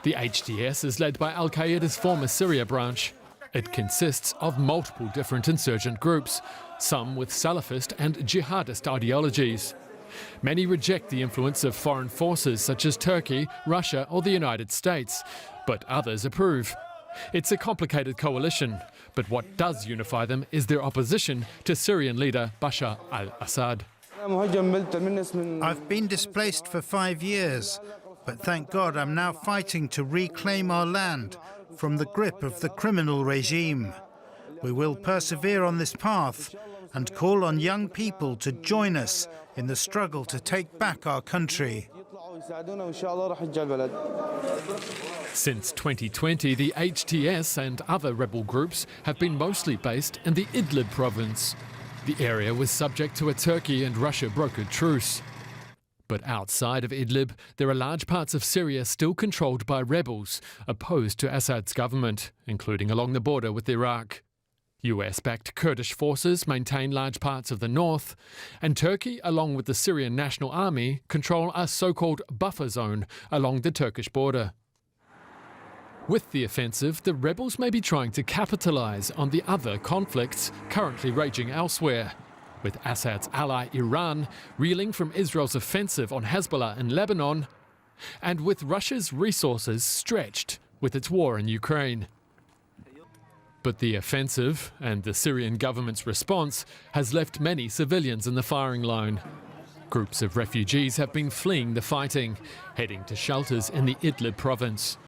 The HTS is led by al-Qaeda's former Syria branch. It consists of multiple different insurgent groups, some with Salafist and jihadist ideologies. Many reject the influence of foreign forces such as Turkey, Russia or the United States, but others approve. It's a complicated coalition, but what does unify them is their opposition to Syrian leader Bashar al-Assad. I've been displaced for 5 years, but thank God I'm now fighting to reclaim our land from the grip of the criminal regime. We will persevere on this path and call on young people to join us in the struggle to take back our country. Since 2020, the HTS and other rebel groups have been mostly based in the Idlib province. The area was subject to a Turkey and Russia brokered truce. But outside of Idlib, there are large parts of Syria still controlled by rebels opposed to Assad's government, including along the border with Iraq. US-backed Kurdish forces maintain large parts of the north, and Turkey, along with the Syrian National Army, control a so-called buffer zone along the Turkish border. With the offensive, the rebels may be trying to capitalize on the other conflicts currently raging elsewhere, with Assad's ally Iran reeling from Israel's offensive on Hezbollah in Lebanon, and with Russia's resources stretched with its war in Ukraine. But the offensive and the Syrian government's response has left many civilians in the firing line. Groups of refugees have been fleeing the fighting, heading to shelters in the Idlib province.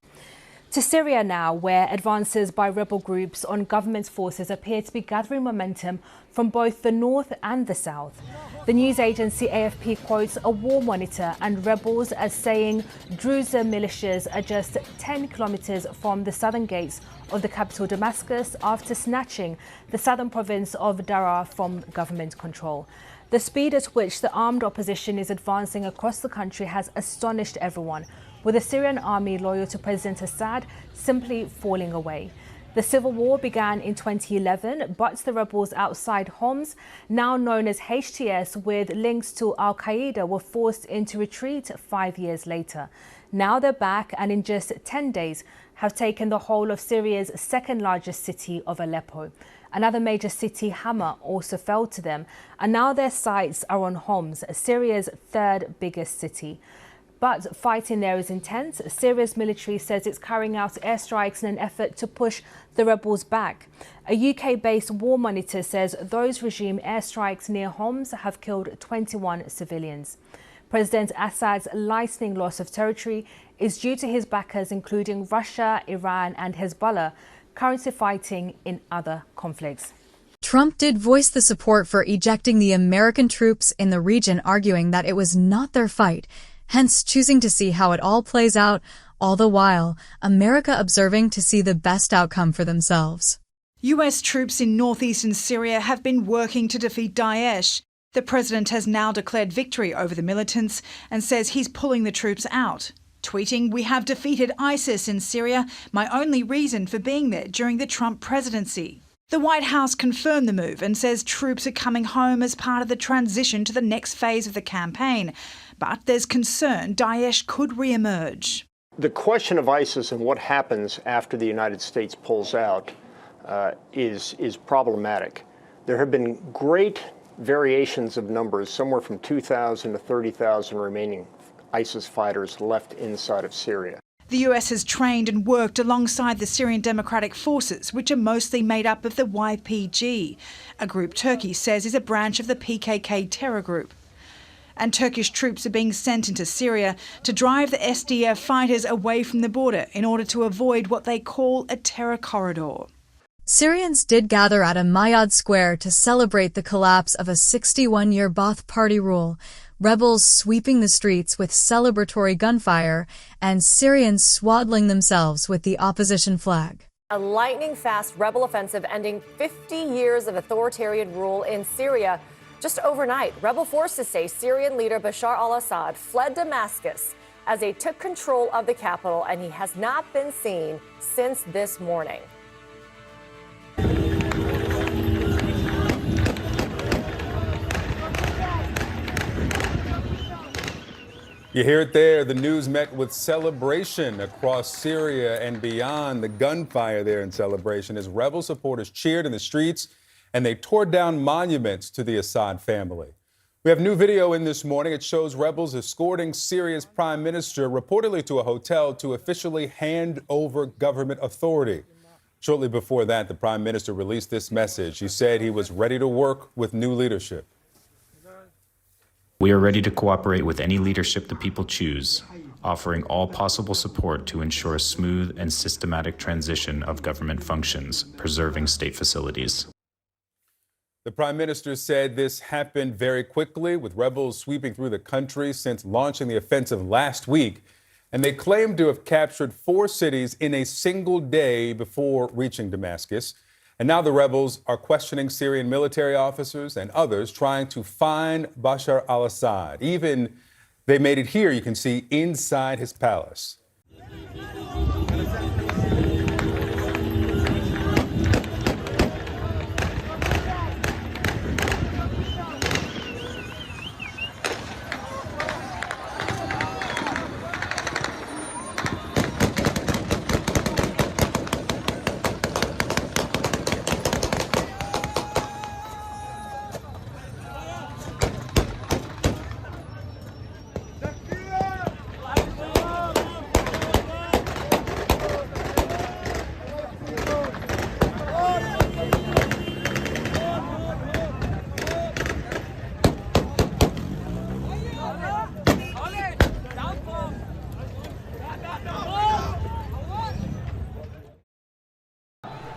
To Syria now, where advances by rebel groups on government forces appear to be gathering momentum from both the north and the south. The news agency AFP quotes a war monitor and rebels as saying Druze militias are just 10 kilometers from the southern gates of the capital Damascus after snatching the southern province of Daraa from government control. The speed at which the armed opposition is advancing across the country has astonished everyone, with the Syrian army loyal to President Assad simply falling away. The civil war began in 2011, but the rebels outside Homs, now known as HTS with links to al-Qaeda, were forced into retreat 5 years later. Now they're back and in just 10 days have taken the whole of Syria's second largest city of Aleppo. Another major city, Hama, also fell to them, and now their sights are on Homs, Syria's third biggest city. But fighting there is intense. Syria's military says it's carrying out airstrikes in an effort to push the rebels back. A UK-based war monitor says those regime airstrikes near Homs have killed 21 civilians. President Assad's lightning loss of territory is due to his backers, including Russia, Iran and Hezbollah, currently fighting in other conflicts. Trump did voice the support for ejecting the American troops in the region, arguing that it was not their fight, hence choosing to see how it all plays out, all the while America observing to see the best outcome for themselves. US troops in northeastern Syria have been working to defeat Daesh. The president has now declared victory over the militants and says he's pulling the troops out. Tweeting, "We have defeated ISIS in Syria, my only reason for being there during the Trump presidency." The White House confirmed the move and says troops are coming home as part of the transition to the next phase of the campaign. But there's concern Daesh could re-emerge. The question of ISIS and what happens after the United States pulls out is problematic. There have been great variations of numbers, somewhere from 2,000 to 30,000 remaining ISIS fighters left inside of Syria. The US has trained and worked alongside the Syrian Democratic Forces, which are mostly made up of the YPG, a group Turkey says is a branch of the PKK terror group. And Turkish troops are being sent into Syria to drive the SDF fighters away from the border in order to avoid what they call a terror corridor. Syrians did gather at a Mayad Square to celebrate the collapse of a 61-year Ba'ath Party rule, rebels sweeping the streets with celebratory gunfire, and Syrians swaddling themselves with the opposition flag. A lightning-fast rebel offensive ending 50 years of authoritarian rule in Syria. Just overnight, rebel forces say Syrian leader Bashar al-Assad fled Damascus as they took control of the capital, and he has not been seen since this morning. You hear it there. The news met with celebration across Syria and beyond. The gunfire there in celebration as rebel supporters cheered in the streets and they tore down monuments to the Assad family. We have new video in this morning. It shows rebels escorting Syria's prime minister reportedly to a hotel to officially hand over government authority. Shortly before that, the prime minister released this message. He said he was ready to work with new leadership. We are ready to cooperate with any leadership the people choose, offering all possible support to ensure a smooth and systematic transition of government functions, preserving state facilities. The prime minister said this happened very quickly, with rebels sweeping through the country since launching the offensive last week. And they claimed to have captured 4 cities in a single day before reaching Damascus. And now the rebels are questioning Syrian military officers and others trying to find Bashar al-Assad. Even they made it here, you can see, inside his palace.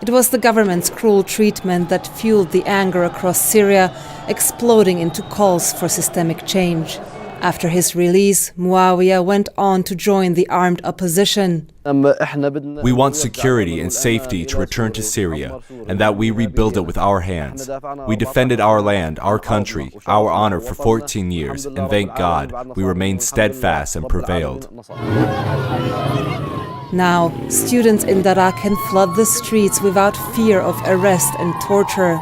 It was the government's cruel treatment that fueled the anger across Syria, exploding into calls for systemic change. After his release, Muawiyah went on to join the armed opposition. We want security and safety to return to Syria, and that we rebuild it with our hands. We defended our land, our country, our honor for 14 years, and thank God, we remained steadfast and prevailed. Now, students in Daraa can flood the streets without fear of arrest and torture.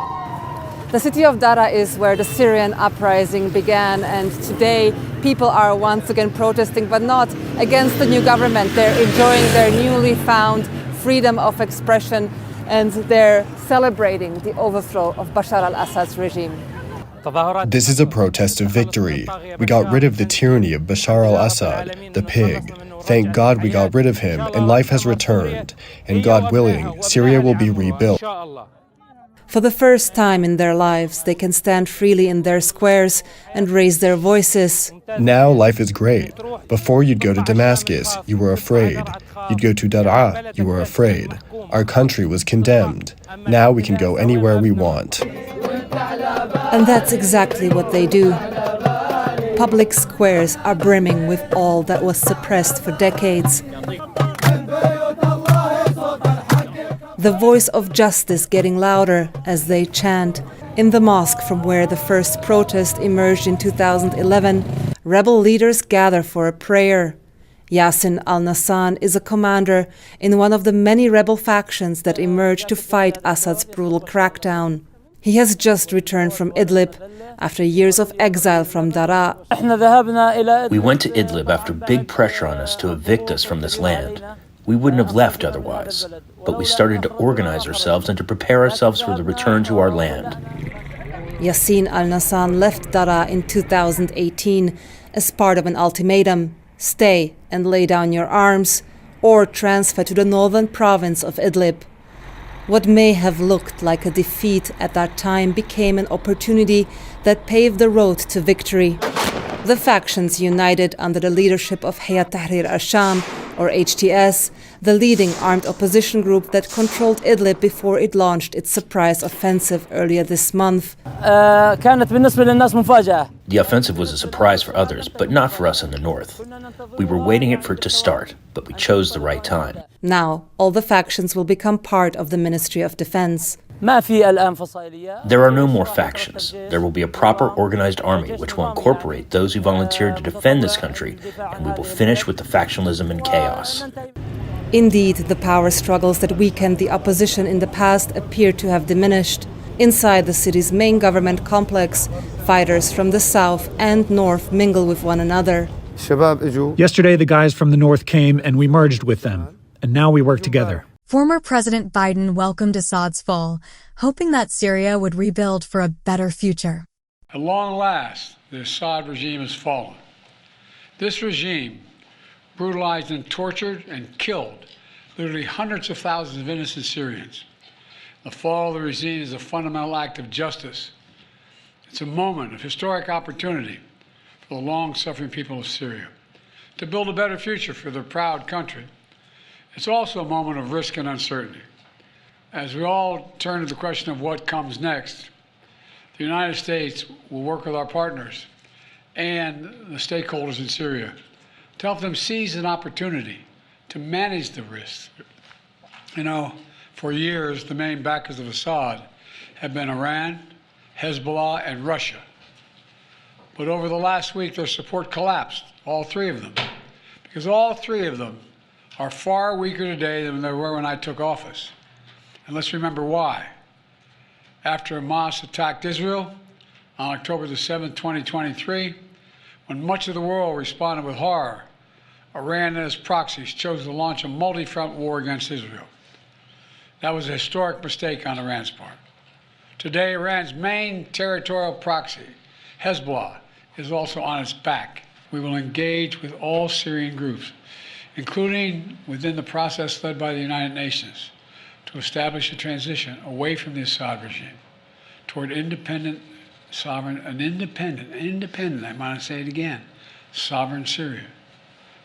The city of Daraa is where the Syrian uprising began, and today people are once again protesting, but not against the new government. They're enjoying their newly found freedom of expression, and they're celebrating the overthrow of Bashar al-Assad's regime. This is a protest of victory. We got rid of the tyranny of Bashar al-Assad, the pig. Thank God we got rid of him, and life has returned. And God willing, Syria will be rebuilt. For the first time in their lives, they can stand freely in their squares and raise their voices. Now life is great. Before you'd go to Damascus, you were afraid. You'd go to Daraa, you were afraid. Our country was condemned. Now we can go anywhere we want. And that's exactly what they do. Public squares are brimming with all that was suppressed for decades. The voice of justice getting louder as they chant. In the mosque from where the first protest emerged in 2011, rebel leaders gather for a prayer. Yassin al-Nassan is a commander in one of the many rebel factions that emerged to fight Assad's brutal crackdown. He has just returned from Idlib after years of exile from Daraa. We went to Idlib after big pressure on us to evict us from this land. We wouldn't have left otherwise, but we started to organize ourselves and to prepare ourselves for the return to our land. Yassin al-Nassan left Daraa in 2018 as part of an ultimatum: stay and lay down your arms, or transfer to the northern province of Idlib. What may have looked like a defeat at that time became an opportunity that paved the road to victory. The factions united under the leadership of Hayat Tahrir al-Sham, or HTS, the leading armed opposition group that controlled Idlib before it launched its surprise offensive earlier this month. The offensive was a surprise for others, but not for us in the north. We were waiting for it to start, but we chose the right time. Now, all the factions will become part of the Ministry of Defense. There are no more factions. There will be a proper organized army which will incorporate those who volunteered to defend this country, and we will finish with the factionalism and chaos. Indeed, the power struggles that weakened the opposition in the past appear to have diminished. Inside the city's main government complex, fighters from the south and north mingle with one another. Yesterday, the guys from the north came and we merged with them, and now we work together. Former President Biden welcomed Assad's fall, hoping that Syria would rebuild for a better future. At long last, the Assad regime has fallen. This regime brutalized and tortured and killed literally hundreds of thousands of innocent Syrians. The fall of the regime is a fundamental act of justice. It's a moment of historic opportunity for the long-suffering people of Syria to build a better future for their proud country. It's also a moment of risk and uncertainty. As we all turn to the question of what comes next, the United States will work with our partners and the stakeholders in Syria to help them seize an opportunity to manage the risks. You know, for years, the main backers of Assad have been Iran, Hezbollah, and Russia. But over the last week, their support collapsed, all three of them, because all three of them are far weaker today than they were when I took office. And let's remember why. After Hamas attacked Israel on October the 7th, 2023, when much of the world responded with horror, Iran and its proxies chose to launch a multi-front war against Israel. That was a historic mistake on Iran's part. Today, Iran's main territorial proxy, Hezbollah, is also on its back. We will engage with all Syrian groups, including within the process led by the United Nations, to establish a transition away from the Assad regime toward independent, sovereign, independent, I want to say it again, sovereign Syria,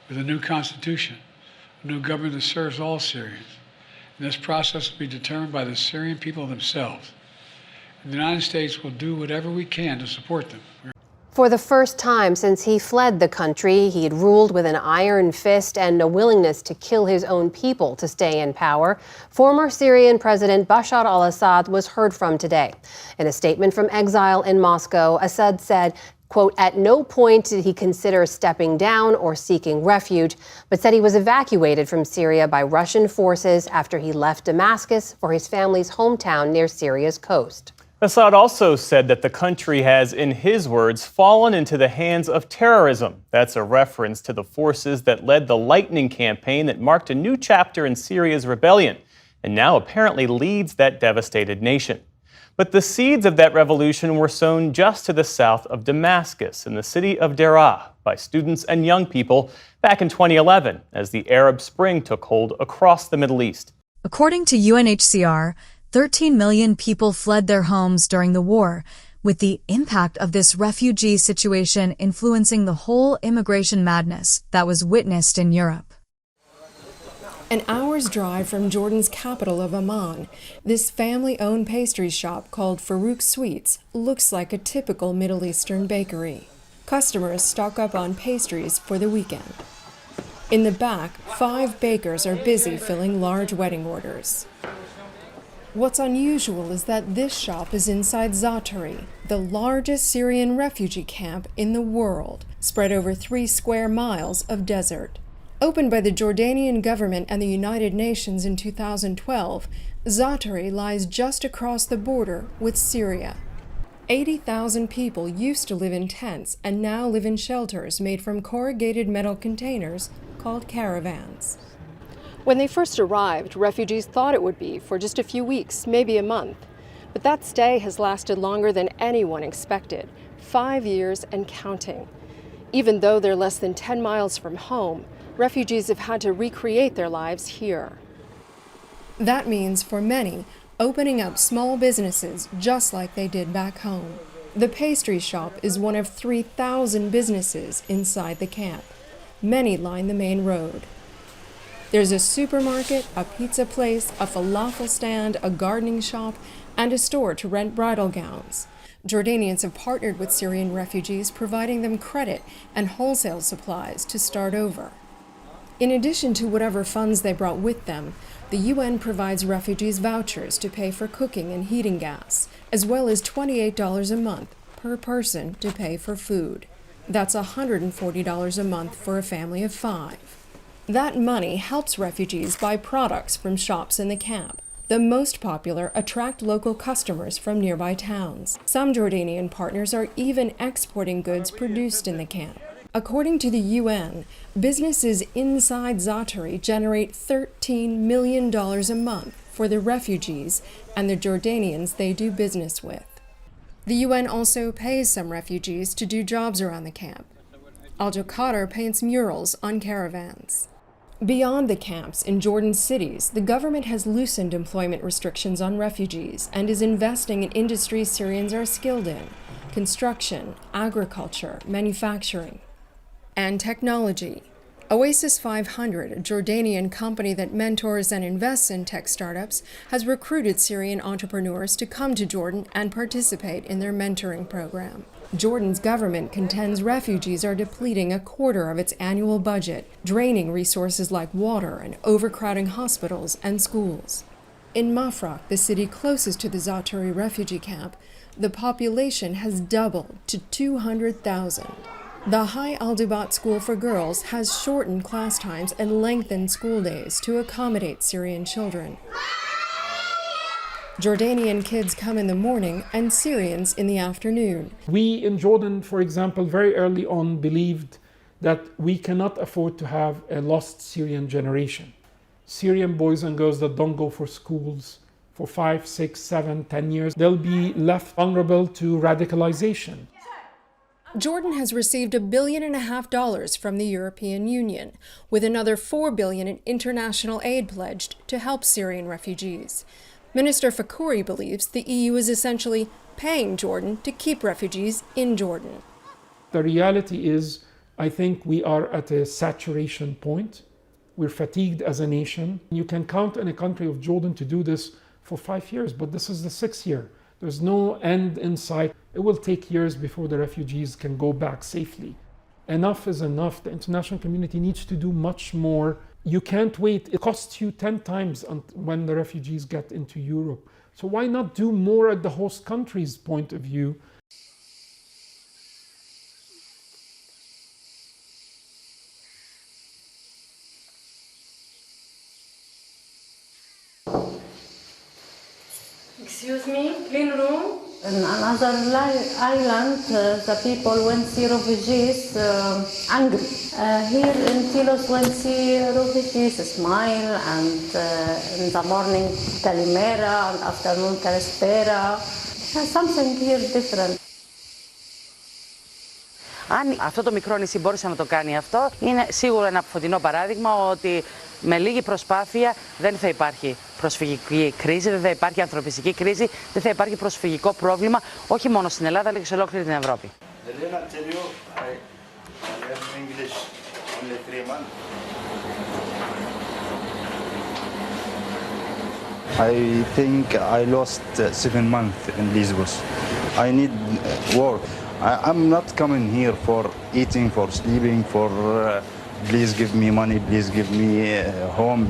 with a new constitution, a new government that serves all Syrians. And this process will be determined by the Syrian people themselves. And the United States will do whatever we can to support them. For the first time since he fled the country, he had ruled with an iron fist and a willingness to kill his own people to stay in power. Former Syrian President Bashar al-Assad was heard from today. In a statement from exile in Moscow, Assad said, quote, at no point did he consider stepping down or seeking refuge, but said he was evacuated from Syria by Russian forces after he left Damascus for his family's hometown near Syria's coast. Assad also said that the country has, in his words, fallen into the hands of terrorism. That's a reference to the forces that led the Lightning campaign that marked a new chapter in Syria's rebellion and now apparently leads that devastated nation. But the seeds of that revolution were sown just to the south of Damascus, in the city of Daraa, by students and young people back in 2011, as the Arab Spring took hold across the Middle East. According to UNHCR, 13 million people fled their homes during the war, with the impact of this refugee situation influencing the whole immigration madness that was witnessed in Europe. An hour's drive from Jordan's capital of Amman, this family-owned pastry shop called Farouk Sweets looks like a typical Middle Eastern bakery. Customers stock up on pastries for the weekend. In the back, 5 bakers are busy filling large wedding orders. What's unusual is that this shop is inside Zaatari, the largest Syrian refugee camp in the world, spread over 3 square miles of desert. Opened by the Jordanian government and the United Nations in 2012, Zaatari lies just across the border with Syria. 80,000 people used to live in tents and now live in shelters made from corrugated metal containers called caravans. When they first arrived, refugees thought it would be for just a few weeks, maybe a month. But that stay has lasted longer than anyone expected, 5 years and counting. Even though they're less than 10 miles from home, refugees have had to recreate their lives here. That means, for many, opening up small businesses just like they did back home. The pastry shop is one of 3,000 businesses inside the camp. Many line the main road. There's a supermarket, a pizza place, a falafel stand, a gardening shop, and a store to rent bridal gowns. Jordanians have partnered with Syrian refugees, providing them credit and wholesale supplies to start over. In addition to whatever funds they brought with them, the UN provides refugees vouchers to pay for cooking and heating gas, as well as $28 a month per person to pay for food. That's $140 a month for a family of 5. That money helps refugees buy products from shops in the camp. The most popular attract local customers from nearby towns. Some Jordanian partners are even exporting goods produced in the camp. According to the UN, businesses inside Zaatari generate $13 million a month for the refugees and the Jordanians they do business with. The UN also pays some refugees to do jobs around the camp. Al-Jaqatar paints murals on caravans. Beyond the camps in Jordan's cities, the government has loosened employment restrictions on refugees and is investing in industries Syrians are skilled in: construction, agriculture, manufacturing, and technology. Oasis 500, a Jordanian company that mentors and invests in tech startups, has recruited Syrian entrepreneurs to come to Jordan and participate in their mentoring program. Jordan's government contends refugees are depleting a quarter of its annual budget, draining resources like water and overcrowding hospitals and schools. In Mafraq, the city closest to the Zaatari refugee camp, the population has doubled to 200,000. The High Al-Dubat School for Girls has shortened class times and lengthened school days to accommodate Syrian children. Jordanian kids come in the morning and Syrians in the afternoon. We in Jordan, for example, very early on believed that we cannot afford to have a lost Syrian generation. Syrian boys and girls that don't go for schools for 5, 6, 7, 10 years, they'll be left vulnerable to radicalization. Jordan has received $1.5 billion from the European Union, with another $4 billion in international aid pledged to help Syrian refugees. Minister Fakouri believes the EU is essentially paying Jordan to keep refugees in Jordan. The reality is, I think we are at a saturation point. We're fatigued as a nation. You can count on a country of Jordan to do this for 5 years, but this is the 6th year. There's no end in sight. It will take years before the refugees can go back safely. Enough is enough. The international community needs to do much more. You can't wait. It costs you 10 times when the refugees get into Europe. So why not do more at the host country's point of view? Excuse me, clean room? In another island, the people when see refugees angry. Here in Tilos, when see refugees smile, and in the morning Kalimera, and afternoon Kalispera. Something here different. Αν αυτό το μικρό νησί μπόρεσε να το κάνει αυτό, είναι σίγουρα ένα φωτεινό παράδειγμα ότι με λίγη προσπάθεια δεν θα υπάρχει προσφυγική κρίση, δεν θα υπάρχει ανθρωπιστική κρίση, δεν θα υπάρχει προσφυγικό πρόβλημα, όχι μόνο στην Ελλάδα, αλλά και σε ολόκληρη την Ευρώπη. I think I lost 7 months in Lesbos. I need work. I'm not coming here for eating, for sleeping, for please give me money, please give me home.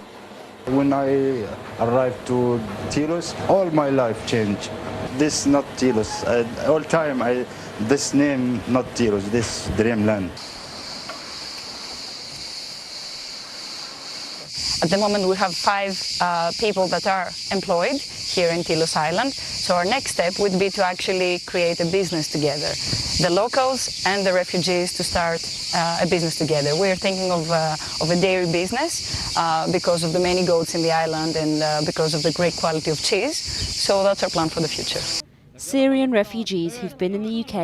When I arrived to Tilos, all my life changed. This not Tilos. All time, this name not Tilos, this dreamland. At the moment, we have 5 people that are employed here in Tilos Island. So our next step would be to actually create a business together. The locals and the refugees to start a business together. We're thinking of a dairy business because of the many goats in the island and because of the great quality of cheese. So that's our plan for the future. Syrian refugees who've been in the UK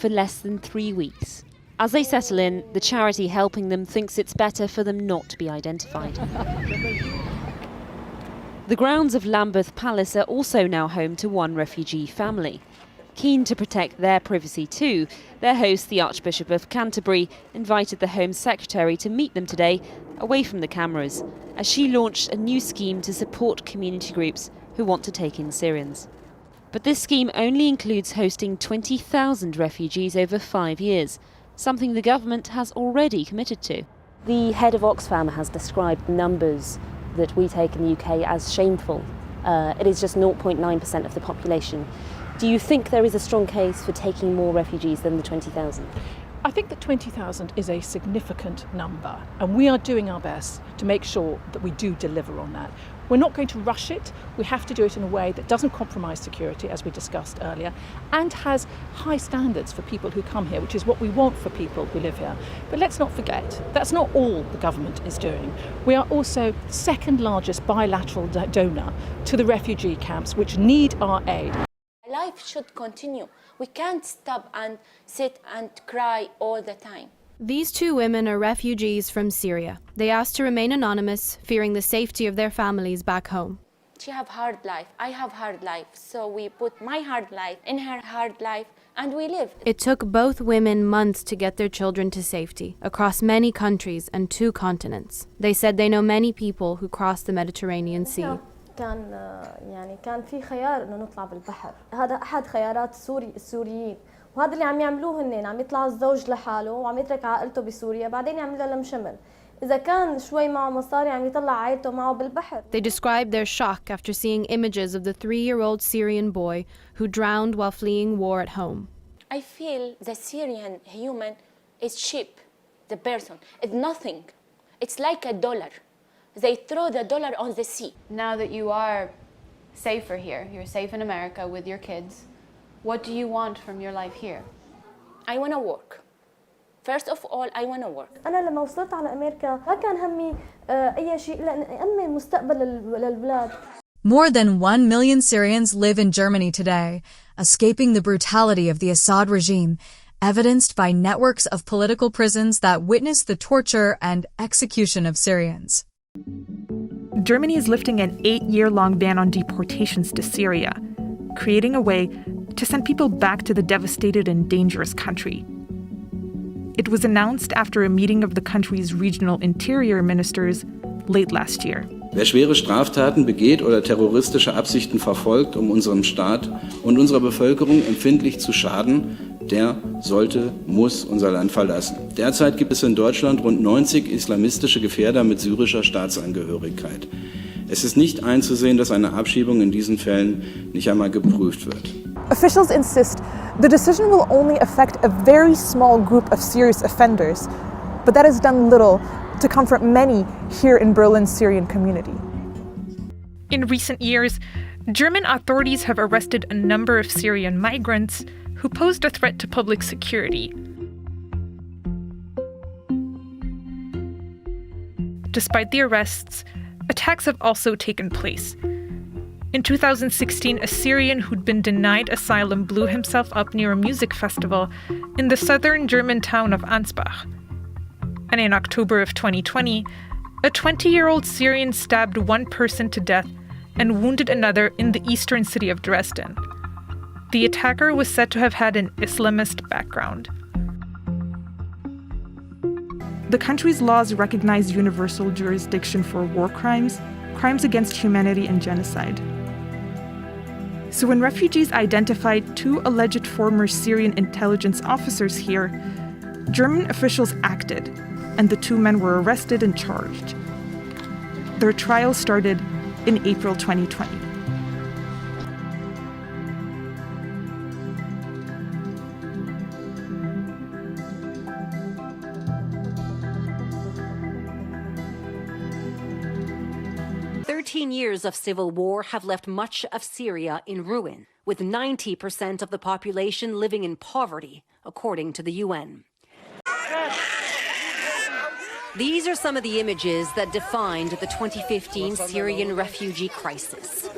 for less than 3 weeks. As they settle in, the charity helping them thinks it's better for them not to be identified. The grounds of Lambeth Palace are also now home to one refugee family. Keen to protect their privacy too, their host, the Archbishop of Canterbury, invited the Home Secretary to meet them today, away from the cameras, as she launched a new scheme to support community groups who want to take in Syrians. But this scheme only includes hosting 20,000 refugees over 5 years, something the government has already committed to. The head of Oxfam has described numbers that we take in the UK as shameful. It is just 0.9% of the population. Do you think there is a strong case for taking more refugees than the 20,000? I think that 20,000 is a significant number, and we are doing our best to make sure that we do deliver on that. We're not going to rush it. We have to do it in a way that doesn't compromise security, as we discussed earlier, and has high standards for people who come here, which is what we want for people who live here. But let's not forget, that's not all the government is doing. We are also the second largest bilateral donor to the refugee camps, which need our aid. Life should continue. We can't stop and sit and cry all the time. These 2 women are refugees from Syria. They asked to remain anonymous, fearing the safety of their families back home. She have hard life, I have hard life, so we put my hard life in her hard life and we lived. It took both women months to get their children to safety, across many countries and 2 continents. They said they know many people who crossed the Mediterranean Sea. كان في خيار انه نطلع بالبحر، هذا احد خيارات السوريين، وهذا اللي عم يعملوه هن، عم يطلع الزوج لحاله وعم يترك عائلته بسوريا، بعدين يعمل لهم شمل. إذا كان شوي معه مصاري عم يطلع عائلته معه بالبحر. They described their shock after seeing images of the 3-year-old Syrian boy who drowned while fleeing war at home. I feel the Syrian human is cheap, the person. It's nothing. It's like $1. They throw the dollar on the sea. Now that you are safer here, you're safe in America with your kids, what do you want from your life here? I want to work. First of all, I want to work. أنا لما وصلت على أمريكا ما كان همي أي شيء إلا أن أأمن مستقبل للأولاد. More than 1 million Syrians live in Germany today, escaping the brutality of the Assad regime, evidenced by networks of political prisons that witness the torture and execution of Syrians. Germany is lifting an 8-year-long ban on deportations to Syria, creating a way to send people back to the devastated and dangerous country. It was announced after a meeting of the country's regional interior ministers late last year. Wer schwere Straftaten begeht oder terroristische Absichten verfolgt, um unserem Staat und unserer Bevölkerung empfindlich zu schaden, der muss unser Land verlassen. Derzeit gibt es in Deutschland rund 90 islamistische Gefährder mit syrischer Staatsangehörigkeit. Es ist nicht einzusehen, dass eine Abschiebung in diesen Fällen nicht einmal geprüft wird. Officials insist the decision will only affect a very small group of serious offenders, but that has done little to comfort many here in Berlin's Syrian community. In recent years, German authorities have arrested a number of Syrian migrants who posed a threat to public security. Despite the arrests, attacks have also taken place. In 2016, a Syrian who'd been denied asylum blew himself up near a music festival in the southern German town of Ansbach. And in October of 2020, a 20-year-old Syrian stabbed one person to death and wounded another in the eastern city of Dresden. The attacker was said to have had an Islamist background. The country's laws recognize universal jurisdiction for war crimes, crimes against humanity, and genocide. So when refugees identified 2 alleged former Syrian intelligence officers here, German officials acted, and the 2 men were arrested and charged. Their trial started in April 2020. Years of civil war have left much of Syria in ruin, with 90% of the population living in poverty, according to the UN. These are some of the images that defined the 2015 Syrian refugee crisis.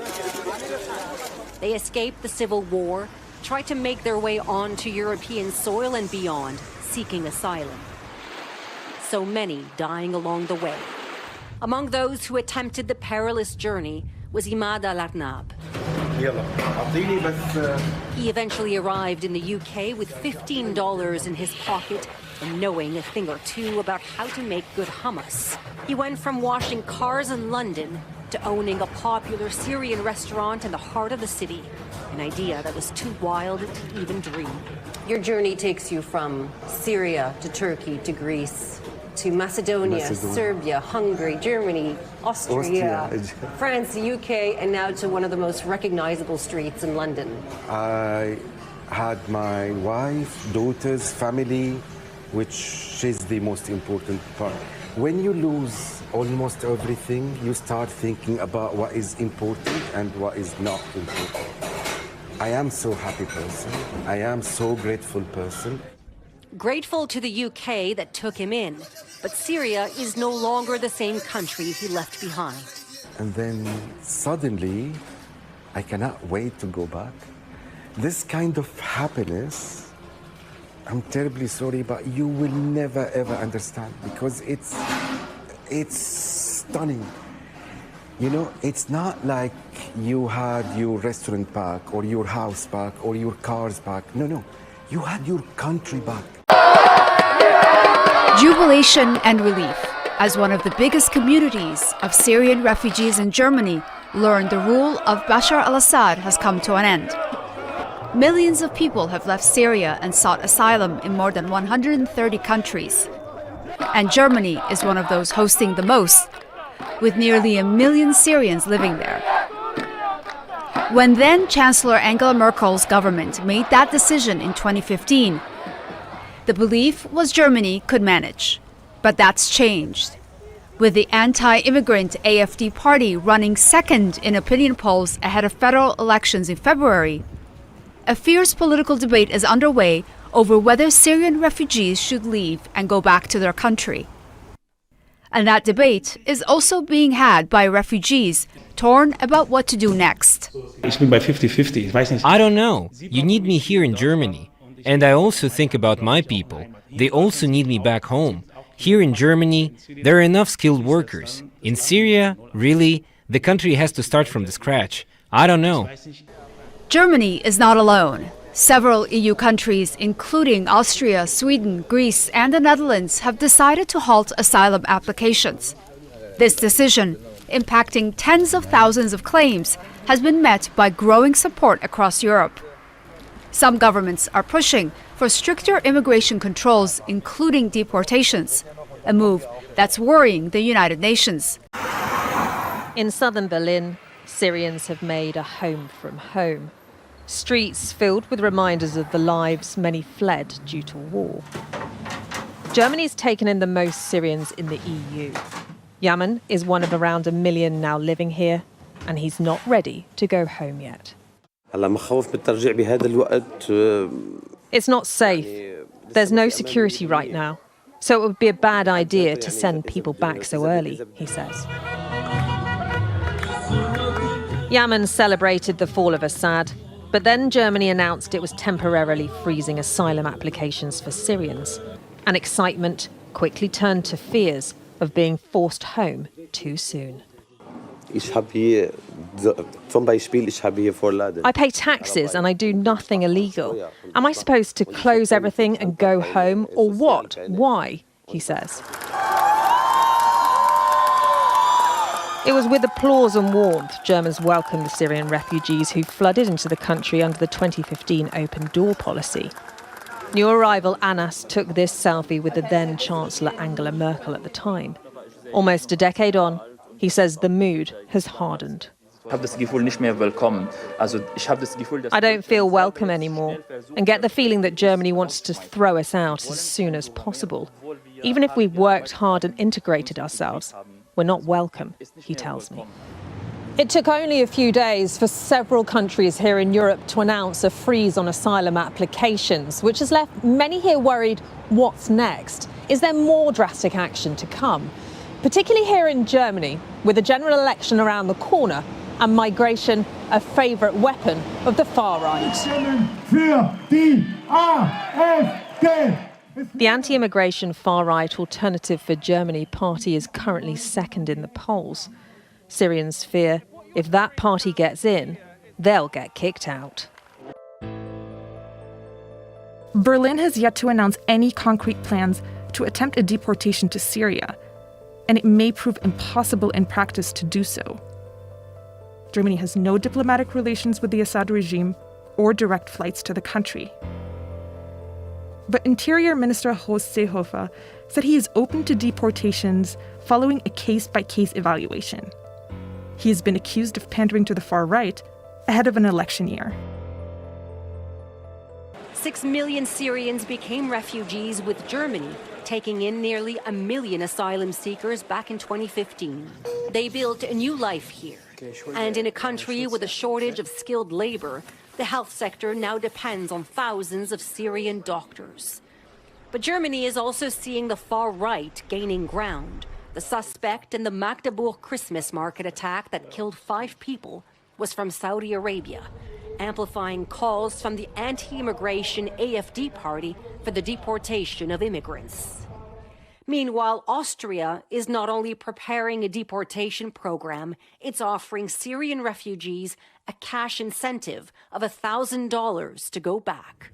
They escaped the civil war, tried to make their way onto European soil and beyond, seeking asylum. So many dying along the way. Among those who attempted the perilous journey was Imad al-Arnab. He eventually arrived in the UK with $15 in his pocket and knowing a thing or two about how to make good hummus. He went from washing cars in London to owning a popular Syrian restaurant in the heart of the city, an idea that was too wild to even dream. Your journey takes you from Syria to Turkey to Greece, to Macedonia, Serbia, Hungary, Germany, Austria, France, the UK, and now to one of the most recognizable streets in London. I had my wife, daughters, family, which is the most important part. When you lose almost everything, you start thinking about what is important and what is not important. I am so happy person. I am so grateful person. Grateful to the UK that took him in, but Syria is no longer the same country he left behind. And then suddenly, I cannot wait to go back. This kind of happiness, I'm terribly sorry, but you will never ever understand because it's stunning. You know, it's not like you had your restaurant back or your house back or your cars back. No. You had your country back. Jubilation and relief as one of the biggest communities of Syrian refugees in Germany learned the rule of Bashar al-Assad has come to an end. Millions of people have left Syria and sought asylum in more than 130 countries. And Germany is one of those hosting the most, with nearly 1 million Syrians living there. When then Chancellor Angela Merkel's government made that decision in 2015, the belief was Germany could manage. But that's changed, with the anti-immigrant AfD party running second in opinion polls ahead of federal elections in February. A fierce political debate is underway over whether Syrian refugees should leave and go back to their country. And that debate is also being had by refugees torn about what to do next. I don't know. You need me here in Germany. And I also think about my people. They also need me back home. Here in Germany, there are enough skilled workers. In Syria, really, the country has to start from the scratch. I don't know. Germany is not alone. Several EU countries, including Austria, Sweden, Greece, and the Netherlands, have decided to halt asylum applications. This decision, impacting tens of thousands of claims, has been met by growing support across Europe. Some governments are pushing for stricter immigration controls, including deportations, a move that's worrying the United Nations. In southern Berlin, Syrians have made a home from home. Streets filled with reminders of the lives many fled due to war. Germany's taken in the most Syrians in the EU. Yemen is one of around 1 million now living here. and he's not ready to go home yet. It's not safe. There's no security right now. So it would be a bad idea to send people back so early, he says. Yemen celebrated the fall of Assad, but then Germany announced it was temporarily freezing asylum applications for Syrians. And excitement quickly turned to fears of being forced home too soon. I pay taxes and I do nothing illegal. Am I supposed to close everything and go home, or what? Why? He says. It was with applause and warmth Germans welcomed the Syrian refugees who flooded into the country under the 2015 open door policy. New arrival Anas took this selfie with the then Chancellor Angela Merkel at the time. Almost a decade on, he says the mood has hardened. I don't feel welcome anymore and get the feeling that Germany wants to throw us out as soon as possible. Even if we've worked hard and integrated ourselves, we're not welcome, he tells me. It took only a few days for several countries here in Europe to announce a freeze on asylum applications, which has left many here worried, what's next? Is there more drastic action to come? Particularly here in Germany, with a general election around the corner and migration a favourite weapon of the far right. The anti-immigration far-right Alternative for Germany party is currently second in the polls. Syrians fear if that party gets in, they'll get kicked out. Berlin has yet to announce any concrete plans to attempt a deportation to Syria, and it may prove impossible in practice to do so. Germany has no diplomatic relations with the Assad regime or direct flights to the country. But Interior Minister Horst Seehofer said he is open to deportations following a case-by-case evaluation. He has been accused of pandering to the far right ahead of an election year. 6 million Syrians became refugees, with Germany taking in nearly 1 million asylum seekers back in 2015. They built a new life here. And in a country with a shortage of skilled labor, the health sector now depends on thousands of Syrian doctors. But Germany is also seeing the far right gaining ground. The suspect in the Magdeburg Christmas market attack that killed 5 people was from Saudi Arabia, amplifying calls from the anti-immigration AfD party for the deportation of immigrants. Meanwhile, Austria is not only preparing a deportation program, it's offering Syrian refugees a cash incentive of $1,000 to go back.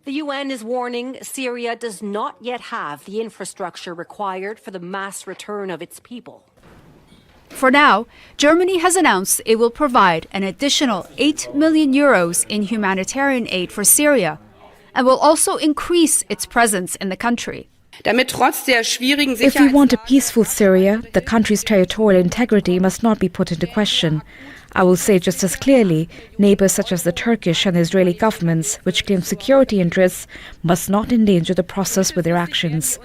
The UN is warning Syria does not yet have the infrastructure required for the mass return of its people. For now, Germany has announced it will provide an additional 8 million euros in humanitarian aid for Syria and will also increase its presence in the country. If we want a peaceful Syria, the country's territorial integrity must not be put into question. I will say just as clearly, neighbors such as the Turkish and Israeli governments, which claim security interests, must not endanger the process with their actions.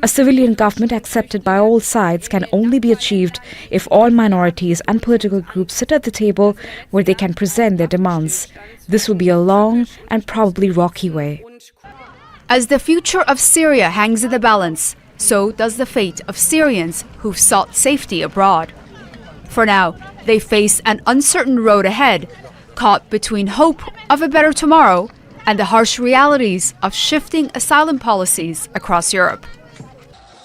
A civilian government accepted by all sides can only be achieved if all minorities and political groups sit at the table where they can present their demands. This will be a long and probably rocky way. As the future of Syria hangs in the balance, so does the fate of Syrians who've sought safety abroad. For now, they face an uncertain road ahead, caught between hope of a better tomorrow and the harsh realities of shifting asylum policies across Europe.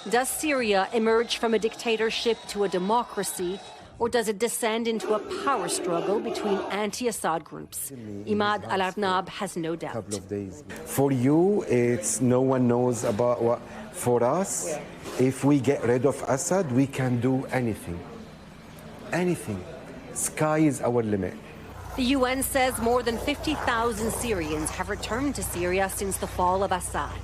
Does Syria emerge from a dictatorship to a democracy, or does it descend into a power struggle between anti-Assad groups? Imad Al-Arnab has no doubt. For you, it's no one knows about what. For us, if we get rid of Assad, we can do anything. Anything. Sky is our limit. The UN says more than 50,000 Syrians have returned to Syria since the fall of Assad.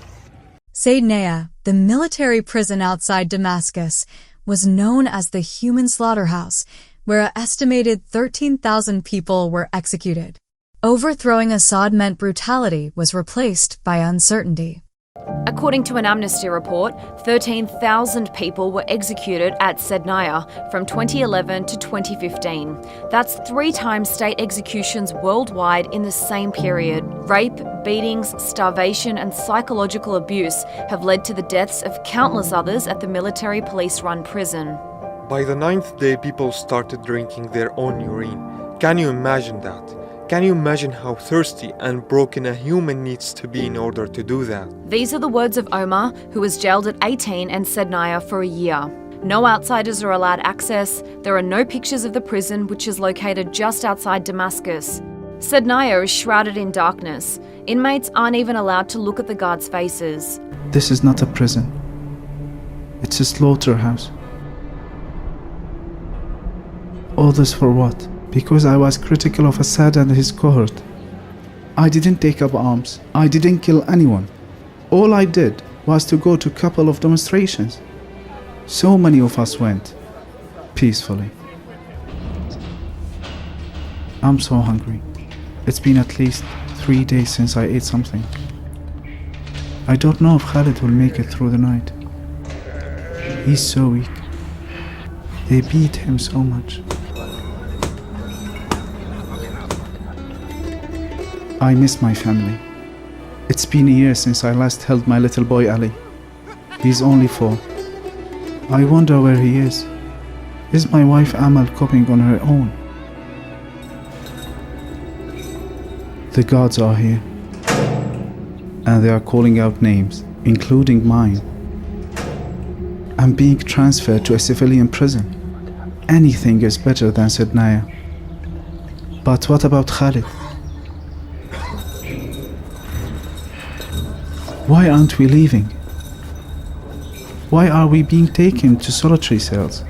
Saydnaya, the military prison outside Damascus, was known as the human slaughterhouse, where an estimated 13,000 people were executed. Overthrowing Assad meant brutality was replaced by uncertainty. According to an Amnesty report, 13,000 people were executed at Sednaya from 2011 to 2015. That's 3 times state executions worldwide in the same period. Rape, beatings, starvation and psychological abuse have led to the deaths of countless others at the military police-run prison. By the 9th day, people started drinking their own urine. Can you imagine that? Can you imagine how thirsty and broken a human needs to be in order to do that? These are the words of Omar, who was jailed at 18 and Sednaya for a year. No outsiders are allowed access. There are no pictures of the prison, which is located just outside Damascus. Sednaya is shrouded in darkness. Inmates aren't even allowed to look at the guards' faces. This is not a prison. It's a slaughterhouse. All this for what? Because I was critical of Assad and his cohort. I didn't take up arms. I didn't kill anyone. All I did was to go to a couple of demonstrations. So many of us went peacefully. I'm so hungry. It's been at least 3 days since I ate something. I don't know if Khalid will make it through the night. He's so weak. They beat him so much. I miss my family. It's been a year since I last held my little boy Ali. He's only 4. I wonder where he is. Is my wife Amal coping on her own? The gods are here. And they are calling out names, including mine. I'm being transferred to a civilian prison. Anything is better than Sednaya. But what about Khalid? Why aren't we leaving? Why are we being taken to solitary cells?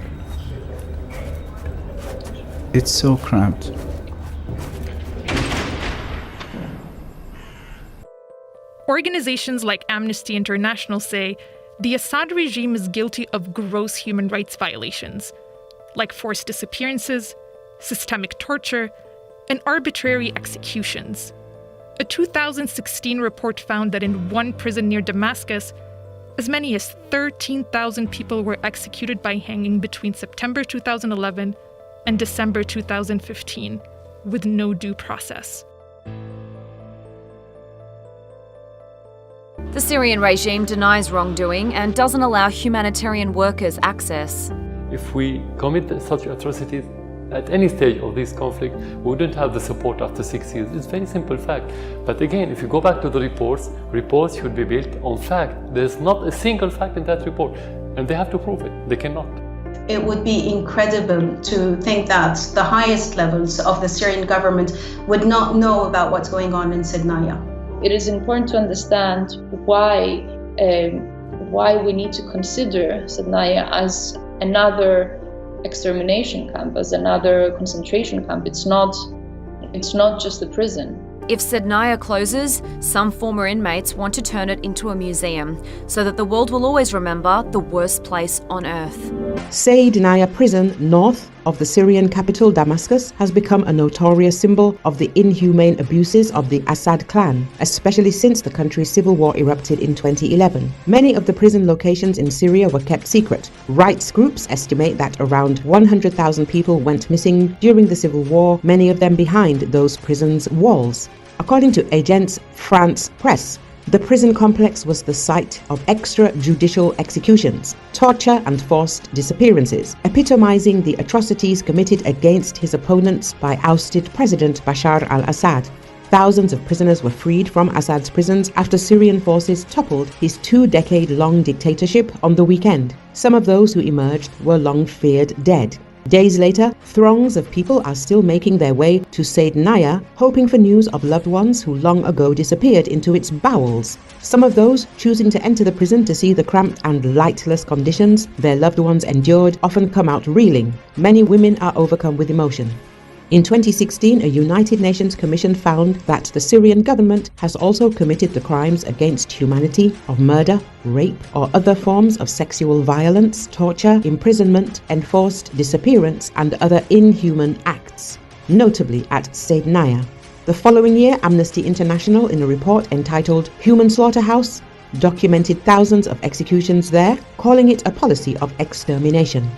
It's so cramped. Organizations like Amnesty International say the Assad regime is guilty of gross human rights violations, like forced disappearances, systemic torture, and arbitrary executions. A 2016 report found that in one prison near Damascus, as many as 13,000 people were executed by hanging between September 2011 and December 2015, with no due process. The Syrian regime denies wrongdoing and doesn't allow humanitarian workers access. If we commit such atrocities at any stage of this conflict, we wouldn't have the support after 6 years. It's a very simple fact. But again, if you go back to the reports should be built on fact. There's not a single fact in that report, and they have to prove it. They cannot. It would be incredible to think that the highest levels of the Syrian government would not know about what's going on in Sednaya. It is important to understand why we need to consider Sednaya as another extermination camp, as another concentration camp. It's not just a prison. If Sednaya closes, some former inmates want to turn it into a museum so that the world will always remember the worst place on earth. Sednaya prison, north of the Syrian capital Damascus, has become a notorious symbol of the inhumane abuses of the Assad clan, especially since the country's civil war erupted in 2011. Many of the prison locations in Syria were kept secret. Rights groups estimate that around 100,000 people went missing during the civil war, many of them behind those prisons' walls. According to Agence France Presse, the prison complex was the site of extrajudicial executions, torture and forced disappearances, epitomizing the atrocities committed against his opponents by ousted President Bashar al-Assad. Thousands of prisoners were freed from Assad's prisons after Syrian forces toppled his 2-decade-long dictatorship on the weekend. Some of those who emerged were long feared dead. Days later, throngs of people are still making their way to Sednaya, hoping for news of loved ones who long ago disappeared into its bowels. Some of those choosing to enter the prison to see the cramped and lightless conditions their loved ones endured often come out reeling. Many women are overcome with emotion. In 2016, a United Nations Commission found that the Syrian government has also committed the crimes against humanity of murder, rape, or other forms of sexual violence, torture, imprisonment, enforced disappearance, and other inhuman acts, notably at Sednaya. The following year, Amnesty International, in a report entitled Human Slaughterhouse, documented thousands of executions there, calling it a policy of extermination.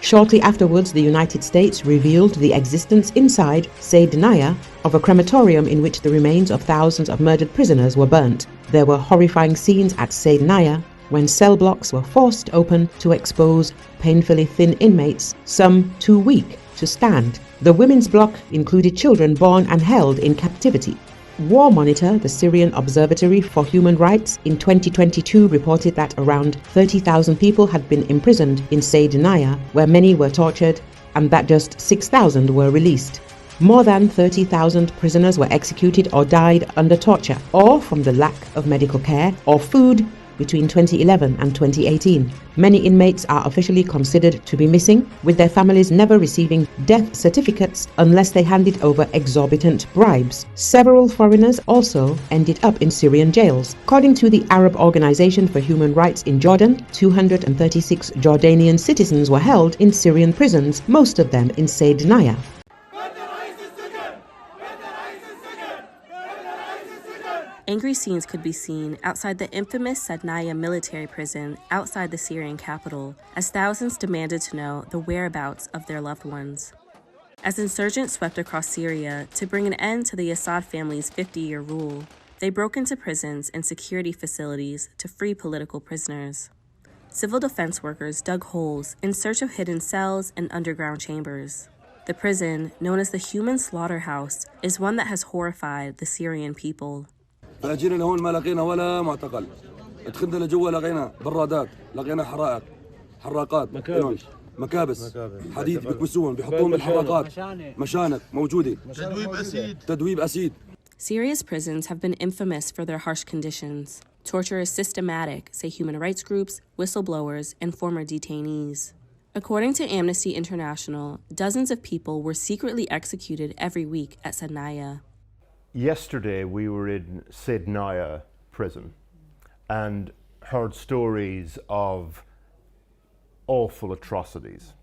Shortly afterwards, the United States revealed the existence inside Saydnaya of a crematorium in which the remains of thousands of murdered prisoners were burnt. There were horrifying scenes at Saydnaya when cell blocks were forced open to expose painfully thin inmates, some too weak to stand. The women's block included children born and held in captivity. War Monitor, the Syrian Observatory for Human Rights, in 2022 reported that around 30,000 people had been imprisoned in Saydnaya, where many were tortured, and that just 6,000 were released. More than 30,000 prisoners were executed or died under torture, or from the lack of medical care or food between 2011 and 2018. Many inmates are officially considered to be missing, with their families never receiving death certificates unless they handed over exorbitant bribes. Several foreigners also ended up in Syrian jails. According to the Arab Organization for Human Rights in Jordan, 236 Jordanian citizens were held in Syrian prisons, most of them in Saydnaya. Angry scenes could be seen outside the infamous Saydnaya military prison outside the Syrian capital, as thousands demanded to know the whereabouts of their loved ones. As insurgents swept across Syria to bring an end to the Assad family's 50-year rule, they broke into prisons and security facilities to free political prisoners. Civil defense workers dug holes in search of hidden cells and underground chambers. The prison, known as the Human Slaughterhouse, is one that has horrified the Syrian people. فاجينا لهون ما لقينا ولا معتقل. دخلنا لجوا لقينا برادات، لقينا حراقات، مكابس، حديد بيكبسوهم بيحطوهم بالحراقات، مشانق موجودة. تدويب أسيد. Syria's prisons have been infamous for their harsh conditions. Torture is systematic, say human rights groups, whistleblowers, and former detainees. According to Amnesty International, dozens of people were secretly executed every week at Saydnaya. Yesterday we were in Saydnaya prison and heard stories of awful atrocities,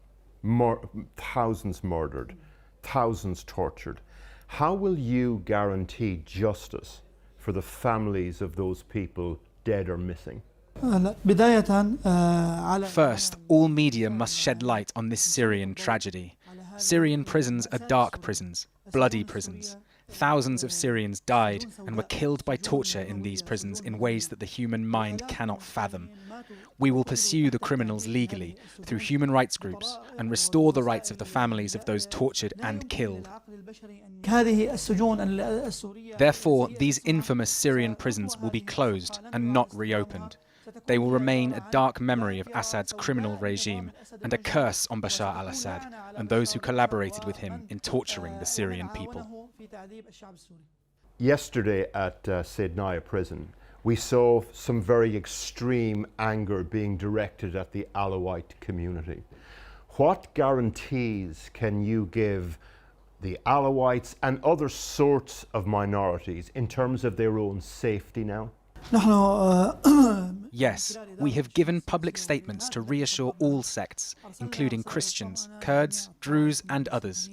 thousands murdered, thousands tortured. How will you guarantee justice for the families of those people dead or missing? First, all media must shed light on this Syrian tragedy. Syrian prisons are dark prisons, bloody prisons. Thousands of Syrians died and were killed by torture in these prisons in ways that the human mind cannot fathom. We will pursue the criminals legally through human rights groups and restore the rights of the families of those tortured and killed. Therefore, these infamous Syrian prisons will be closed and not reopened. They will remain a dark memory of Assad's criminal regime and a curse on Bashar al-Assad and those who collaborated with him in torturing the Syrian people. Yesterday at Saydnaya prison, we saw some very extreme anger being directed at the Alawite community. What guarantees can you give the Alawites and other sorts of minorities in terms of their own safety now? Yes, we have given public statements to reassure all sects, including Christians, Kurds, Druze, and others.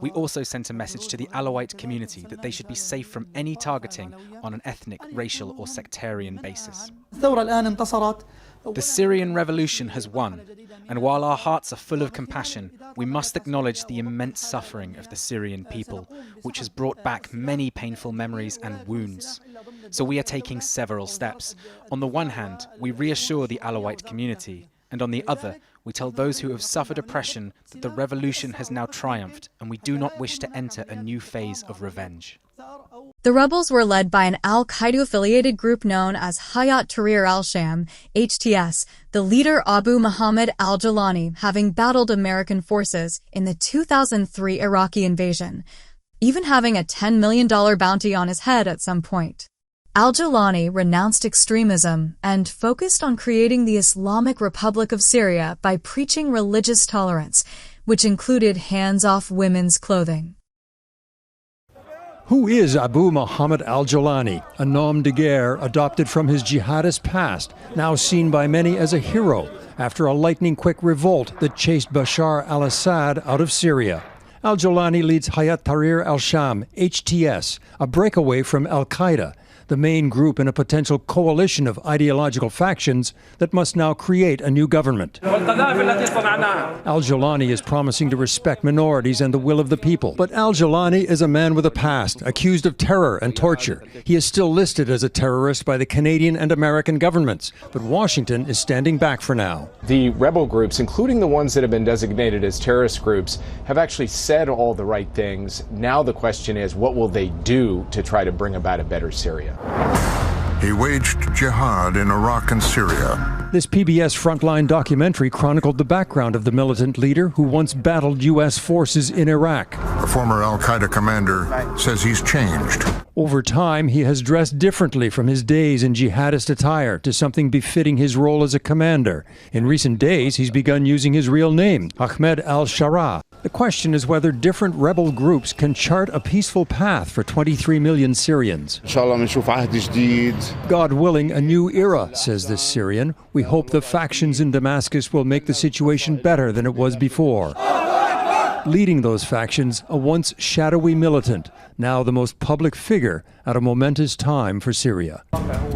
We also sent a message to the Alawite community that they should be safe from any targeting on an ethnic, racial, or sectarian basis. The Syrian revolution has won, and while our hearts are full of compassion, we must acknowledge the immense suffering of the Syrian people, which has brought back many painful memories and wounds. So we are taking several steps. On the one hand, we reassure the Alawite community, and on the other, we tell those who have suffered oppression that the revolution has now triumphed, and we do not wish to enter a new phase of revenge. The rebels were led by an al-Qaeda-affiliated group known as Hayat Tahrir al-Sham, HTS, the leader Abu Muhammad al-Jawlani having battled American forces in the 2003 Iraqi invasion, even having a $10 million bounty on his head at some point. Al-Jawlani renounced extremism and focused on creating the Islamic Republic of Syria by preaching religious tolerance, which included hands-off women's clothing. Who is Abu Muhammad al-Jawlani, a nom de guerre adopted from his jihadist past, now seen by many as a hero after a lightning-quick revolt that chased Bashar al-Assad out of Syria? Al-Jawlani leads Hayat Tahrir al-Sham, HTS, a breakaway from al-Qaeda, the main group in a potential coalition of ideological factions that must now create a new government. Al-Jolani is promising to respect minorities and the will of the people. But Al-Jolani is a man with a past, accused of terror and torture. He is still listed as a terrorist by the Canadian and American governments, but Washington is standing back for now. The rebel groups, including the ones that have been designated as terrorist groups, have actually said all the right things. Now the question is, what will they do to try to bring about a better Syria? He waged jihad in Iraq and Syria. This PBS Frontline documentary chronicled the background of the militant leader who once battled U.S. forces in Iraq. A former al-Qaeda commander says he's changed. Over time, he has dressed differently from his days in jihadist attire to something befitting his role as a commander. In recent days, he's begun using his real name, Ahmed al-Shara. The question is whether different rebel groups can chart a peaceful path for 23 million Syrians. God willing, a new era, says this Syrian. We hope the factions in Damascus will make the situation better than it was before. Leading those factions, a once shadowy militant, now the most public figure at a momentous time for Syria.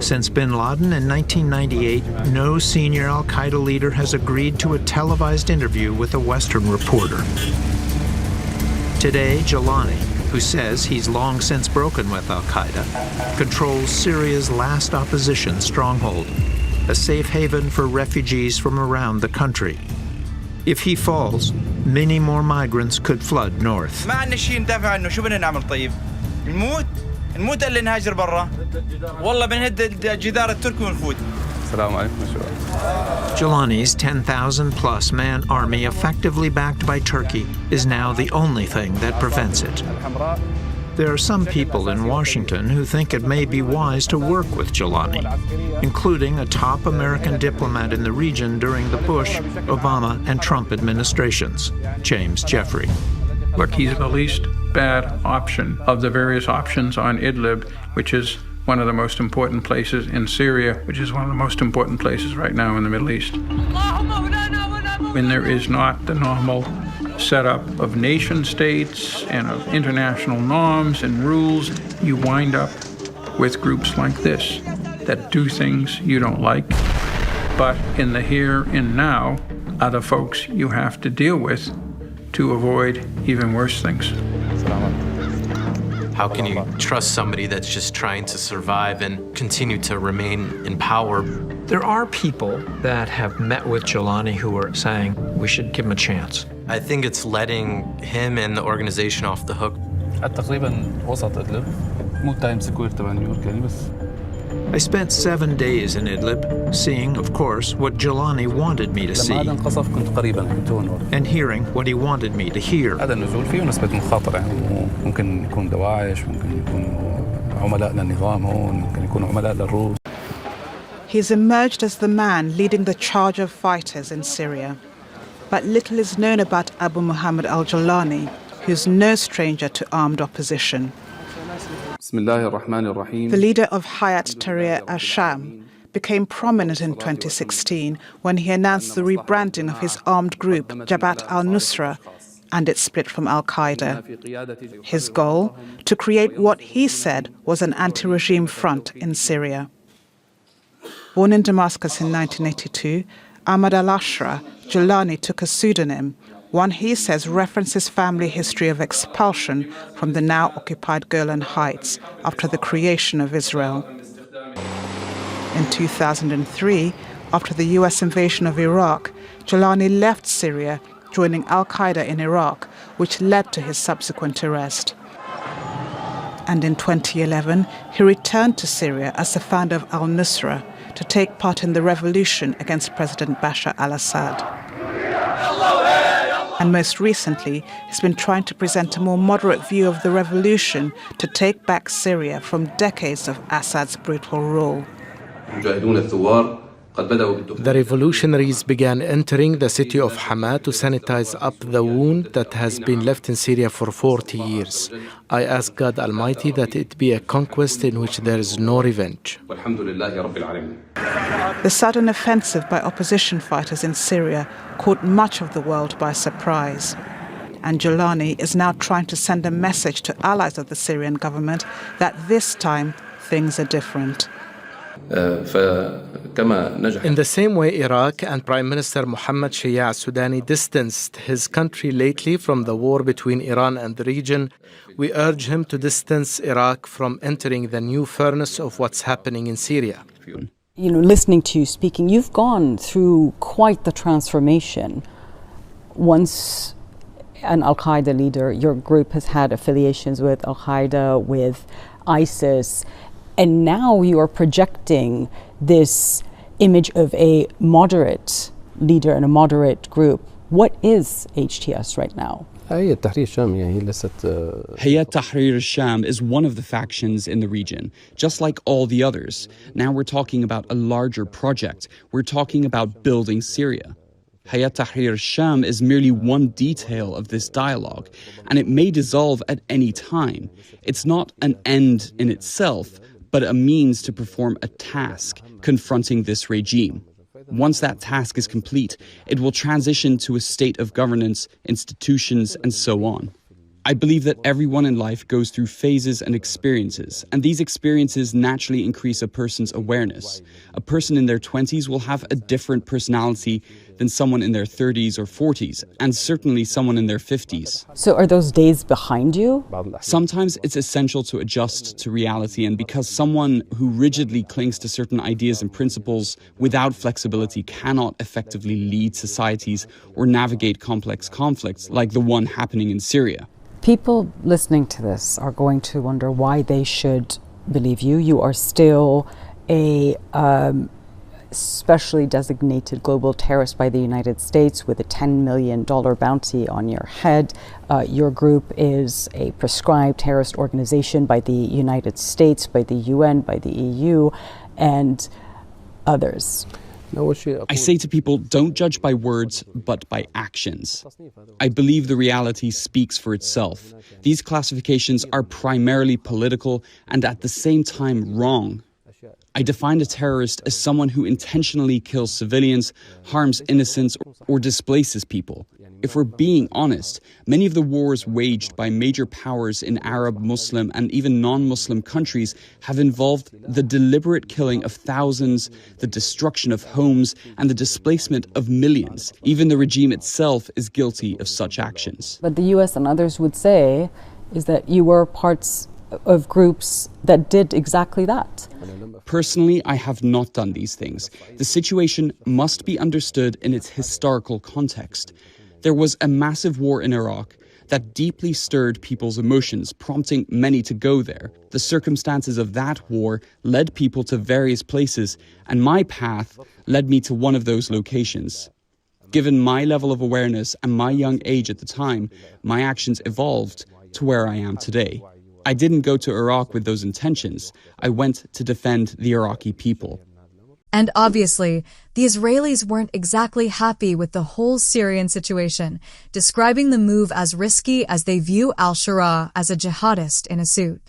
Since bin Laden in 1998, no senior al-Qaeda leader has agreed to a televised interview with a Western reporter. Today, Jolani, who says he's long since broken with al-Qaeda, controls Syria's last opposition stronghold, a safe haven for refugees from around the country. If he falls, many more migrants could flood north. Jolani's 10,000-plus man army, effectively backed by Turkey, is now the only thing that prevents it. There are some people in Washington who think it may be wise to work with Jolani, including a top American diplomat in the region during the Bush, Obama, and Trump administrations, James Jeffrey. Look, he's the least bad option of the various options on Idlib, which is one of the most important places in Syria, which is one of the most important places right now in the Middle East. When there is not the normal setup of nation states and of international norms and rules, you wind up with groups like this that do things you don't like, but in the here and now are the folks you have to deal with to avoid even worse things. How can you trust somebody that's just trying to survive and continue to remain in power? There are people that have met with Jolani who are saying we should give him a chance. I think it's letting him and the organization off the hook. I spent 7 days in Idlib, seeing, of course, what Jolani wanted me to see, and hearing what he wanted me to hear. He's emerged as the man leading the charge of fighters in Syria. But little is known about Abu Muhammad al-Jolani, who's no stranger to armed opposition. The leader of Hayat Tahrir al-Sham became prominent in 2016 when he announced the rebranding of his armed group, Jabhat al-Nusra, and its split from al-Qaeda. His goal? To create what he said was an anti-regime front in Syria. Born in Damascus in 1982, Ahmad al-Ashra, Jolani took a pseudonym, one he says references family history of expulsion from the now-occupied Golan Heights after the creation of Israel. In 2003, after the U.S. invasion of Iraq, Jolani left Syria, joining al-Qaeda in Iraq, which led to his subsequent arrest. And in 2011, he returned to Syria as the founder of al-Nusra to take part in the revolution against President Bashar al-Assad. And most recently, he's been trying to present a more moderate view of the revolution to take back Syria from decades of Assad's brutal rule. The revolutionaries began entering the city of Hama to sanitize up the wound that has been left in Syria for 40 years. I ask God Almighty that it be a conquest in which there is no revenge. The sudden offensive by opposition fighters in Syria caught much of the world by surprise. And Jolani is now trying to send a message to allies of the Syrian government that this time things are different. In the same way Iraq and Prime Minister Mohammed Shia al-Sudani distanced his country lately from the war between Iran and the region, we urge him to distance Iraq from entering the new furnace of what's happening in Syria. You know, listening to you speaking, you've gone through quite the transformation. Once an Al-Qaeda leader, your group has had affiliations with Al-Qaeda, with ISIS, and now you are projecting this image of a moderate leader and a moderate group. What is HTS right now? Hayat Tahrir al-Sham is one of the factions in the region, just like all the others. Now we're talking about a larger project. We're talking about building Syria. Hayat Tahrir al-Sham is merely one detail of this dialogue, and it may dissolve at any time. It's not an end in itself, but a means to perform a task confronting this regime. Once that task is complete, it will transition to a state of governance, institutions, and so on. I believe that everyone in life goes through phases and experiences, and these experiences naturally increase a person's awareness. A person in their 20s will have a different personality than someone in their 30s or 40s, and certainly someone in their 50s. So are those days behind you? Sometimes it's essential to adjust to reality, and because someone who rigidly clings to certain ideas and principles without flexibility cannot effectively lead societies or navigate complex conflicts like the one happening in Syria. People listening to this are going to wonder why they should believe you. You are still a specially designated global terrorist by the United States with a $10 million bounty on your head. Your group is a prescribed terrorist organization by the United States, by the UN, by the EU, and others. I say to people, don't judge by words, but by actions. I believe the reality speaks for itself. These classifications are primarily political and at the same time wrong. I define a terrorist as someone who intentionally kills civilians, harms innocents, or displaces people. If we're being honest, many of the wars waged by major powers in Arab, Muslim, and even non-Muslim countries have involved the deliberate killing of thousands, the destruction of homes, and the displacement of millions. Even the regime itself is guilty of such actions. But the US and others would say is that you were parts of groups that did exactly that. Personally, I have not done these things. The situation must be understood in its historical context. There was a massive war in Iraq that deeply stirred people's emotions, prompting many to go there. The circumstances of that war led people to various places, and my path led me to one of those locations. Given my level of awareness and my young age at the time, my actions evolved to where I am today. I didn't go to Iraq with those intentions. I went to defend the Iraqi people. And obviously, the Israelis weren't exactly happy with the whole Syrian situation, describing the move as risky as they view al-Shura as a jihadist in a suit.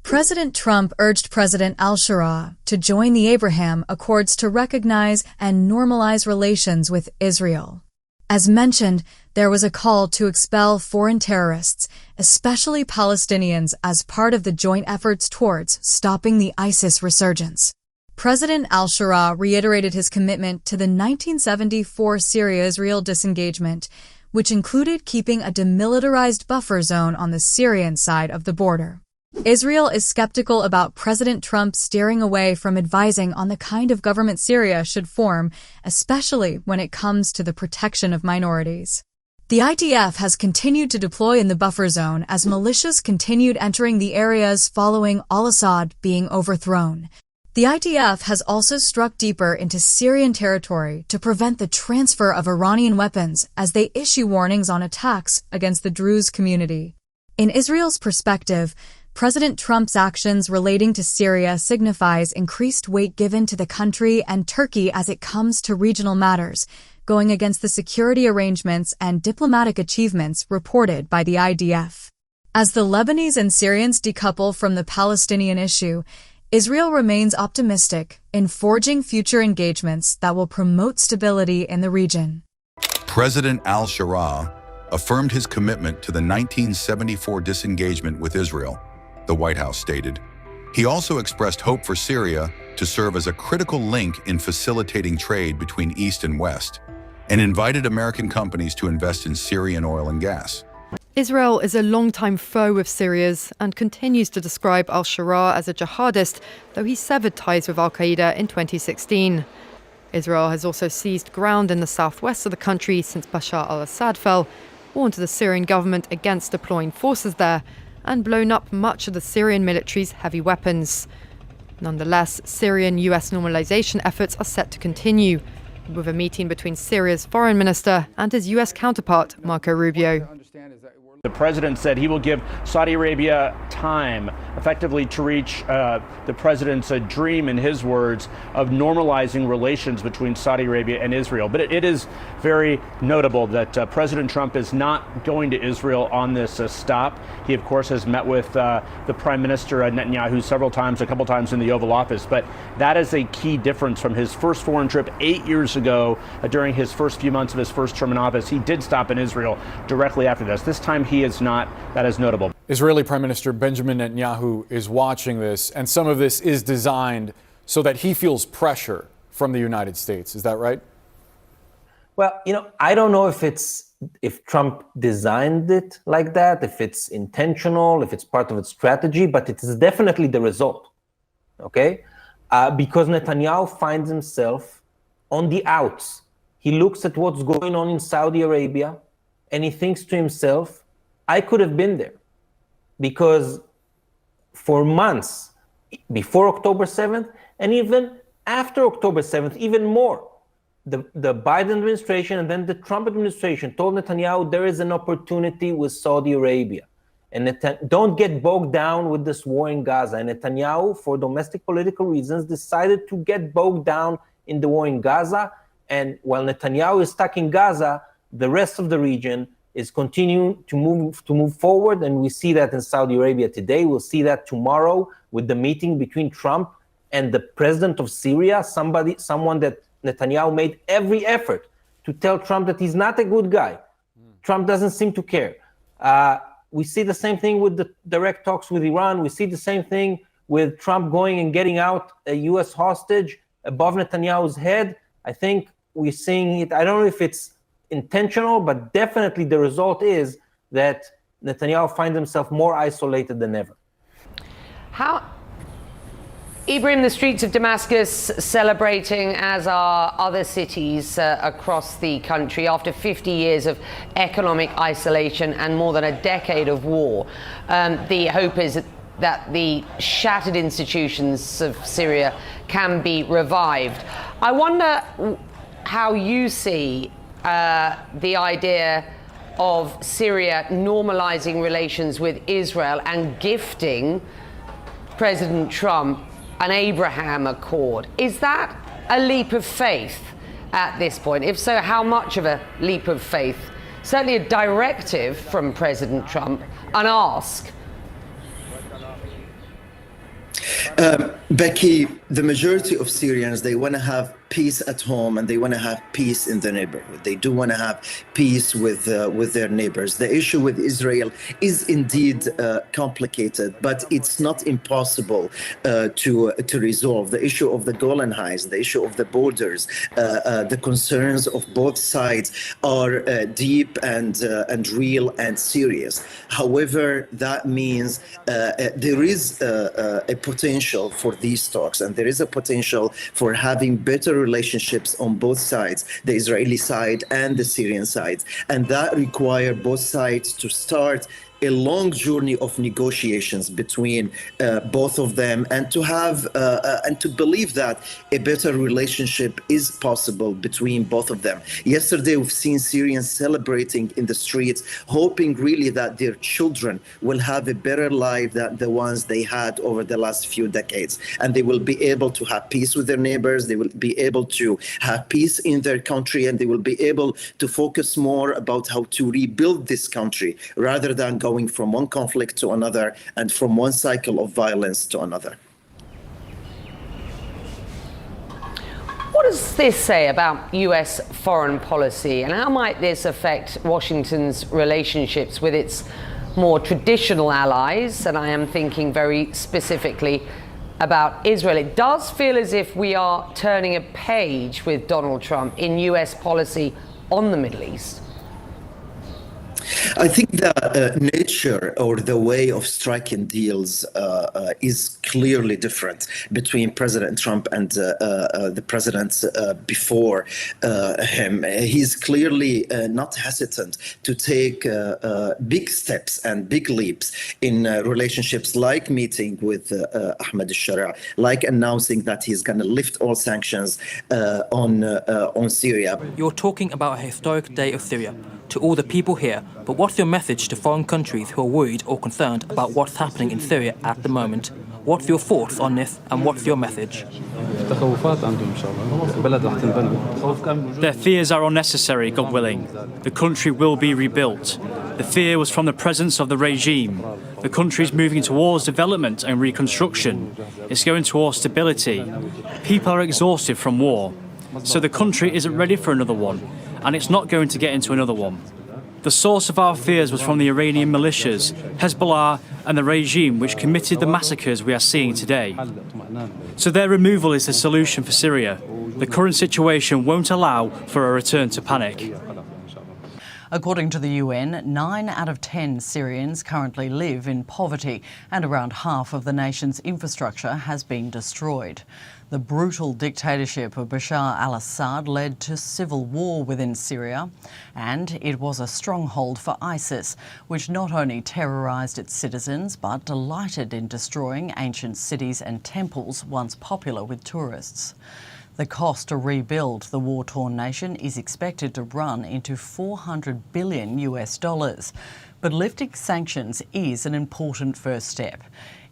President Trump urged President al-Shura to join the Abraham Accords to recognize and normalize relations with Israel. As mentioned, there was a call to expel foreign terrorists, especially Palestinians, as part of the joint efforts towards stopping the ISIS resurgence. President al-Shura reiterated his commitment to the 1974 Syria-Israel disengagement, which included keeping a demilitarized buffer zone on the Syrian side of the border. Israel is skeptical about President Trump steering away from advising on the kind of government Syria should form, especially when it comes to the protection of minorities. The IDF has continued to deploy in the buffer zone as militias continued entering the areas following al-Assad being overthrown. The IDF has also struck deeper into Syrian territory to prevent the transfer of Iranian weapons as they issue warnings on attacks against the Druze community. In Israel's perspective, President Trump's actions relating to Syria signifies increased weight given to the country and Turkey as it comes to regional matters, going against the security arrangements and diplomatic achievements reported by the IDF. As the Lebanese and Syrians decouple from the Palestinian issue, Israel remains optimistic in forging future engagements that will promote stability in the region. President al-Shura affirmed his commitment to the 1974 disengagement with Israel, the White House stated. He also expressed hope for Syria to serve as a critical link in facilitating trade between East and West, and invited American companies to invest in Syrian oil and gas. Israel is a longtime foe of Syria's and continues to describe al-Sharaa as a jihadist, though he severed ties with al-Qaeda in 2016. Israel has also seized ground in the southwest of the country since Bashar al-Assad fell, warned the Syrian government against deploying forces there, and blown up much of the Syrian military's heavy weapons. Nonetheless, Syrian-US normalization efforts are set to continue, with a meeting between Syria's foreign minister and his US counterpart, Marco Rubio. The president said he will give Saudi Arabia time, effectively, to reach the president's dream, in his words, of normalizing relations between Saudi Arabia and Israel. But it is very notable that President Trump is not going to Israel on this stop. He, of course, has met with the Prime Minister Netanyahu several times, a couple times in the Oval Office. But that is a key difference from his first foreign trip 8 years ago. During his first few months of his first term in office, he did stop in Israel directly after this. This time he is not. That is notable. Israeli Prime Minister Benjamin Netanyahu is watching this, and some of this is designed so that he feels pressure from the United States. Is that right? Well, I don't know if Trump designed it like that, if it's intentional, if it's part of its strategy, but it is definitely the result. Okay? Because Netanyahu finds himself on the outs. He looks at what's going on in Saudi Arabia and he thinks to himself, I could have been there. Because for months, before October 7th, and even after October 7th, even more, the Biden administration and then the Trump administration told Netanyahu there is an opportunity with Saudi Arabia. And don't get bogged down with this war in Gaza. And Netanyahu, for domestic political reasons, decided to get bogged down in the war in Gaza. And while Netanyahu is stuck in Gaza, the rest of the region is continuing to move forward, and we see that in Saudi Arabia today. We'll see that tomorrow with the meeting between Trump and the president of Syria, someone that Netanyahu made every effort to tell Trump that he's not a good guy. Trump doesn't seem to care. We see the same thing with the direct talks with Iran. We see the same thing with Trump going and getting out a U.S. hostage above Netanyahu's head. I think we're seeing it. I don't know if it's intentional, but definitely the result is that Netanyahu finds himself more isolated than ever. Ibrahim, the streets of Damascus celebrating, as are other cities across the country, after 50 years of economic isolation and more than a decade of war. The hope is that the shattered institutions of Syria can be revived. I wonder how you see the idea of Syria normalizing relations with Israel and gifting President Trump an Abraham Accord. Is that a leap of faith at this point? If so, how much of a leap of faith? Certainly a directive from President Trump, an ask. Becky, the majority of Syrians, they want to have peace at home and they want to have peace in the neighborhood. They do want to have peace with their neighbors. The issue with Israel is indeed complicated, but it's not impossible to resolve. The issue of the Golan Heights, the issue of the borders, the concerns of both sides are deep and real and serious. However, that means there is a potential for these talks, and there is a potential for having better relationships on both sides, the Israeli side and the Syrian side. And that requires both sides to start a long journey of negotiations between both of them, and to have and to believe that a better relationship is possible between both of them. Yesterday, we've seen Syrians celebrating in the streets, hoping really that their children will have a better life than the ones they had over the last few decades. And they will be able to have peace with their neighbors. They will be able to have peace in their country, and they will be able to focus more about how to rebuild this country rather than going from one conflict to another and from one cycle of violence to another. What does this say about US foreign policy, and how might this affect Washington's relationships with its more traditional allies? And I am thinking very specifically about Israel. It does feel as if we are turning a page with Donald Trump in US policy on the Middle East. I think the nature or the way of striking deals is clearly different between President Trump and the presidents before him. He's clearly not hesitant to take big steps and big leaps in relationships, like meeting with Ahmed al-Sharia, like announcing that he's going to lift all sanctions on Syria. You're talking about a historic day of Syria to all the people here, but what's your message to foreign countries who are worried or concerned about what's happening in Syria at the moment? What's your thoughts on this and what's your message? Their fears are unnecessary, God willing. The country will be rebuilt. The fear was from the presence of the regime. The country is moving towards development and reconstruction. It's going towards stability. People are exhausted from war. So the country isn't ready for another one, and it's not going to get into another one. The source of our fears was from the Iranian militias, Hezbollah and the regime which committed the massacres we are seeing today. So their removal is the solution for Syria. The current situation won't allow for a return to panic. According to the UN, 9 out of 10 Syrians currently live in poverty, and around half of the nation's infrastructure has been destroyed. The brutal dictatorship of Bashar al-Assad led to civil war within Syria, and it was a stronghold for ISIS, which not only terrorised its citizens but delighted in destroying ancient cities and temples once popular with tourists. The cost to rebuild the war-torn nation is expected to run into $400 billion. But lifting sanctions is an important first step.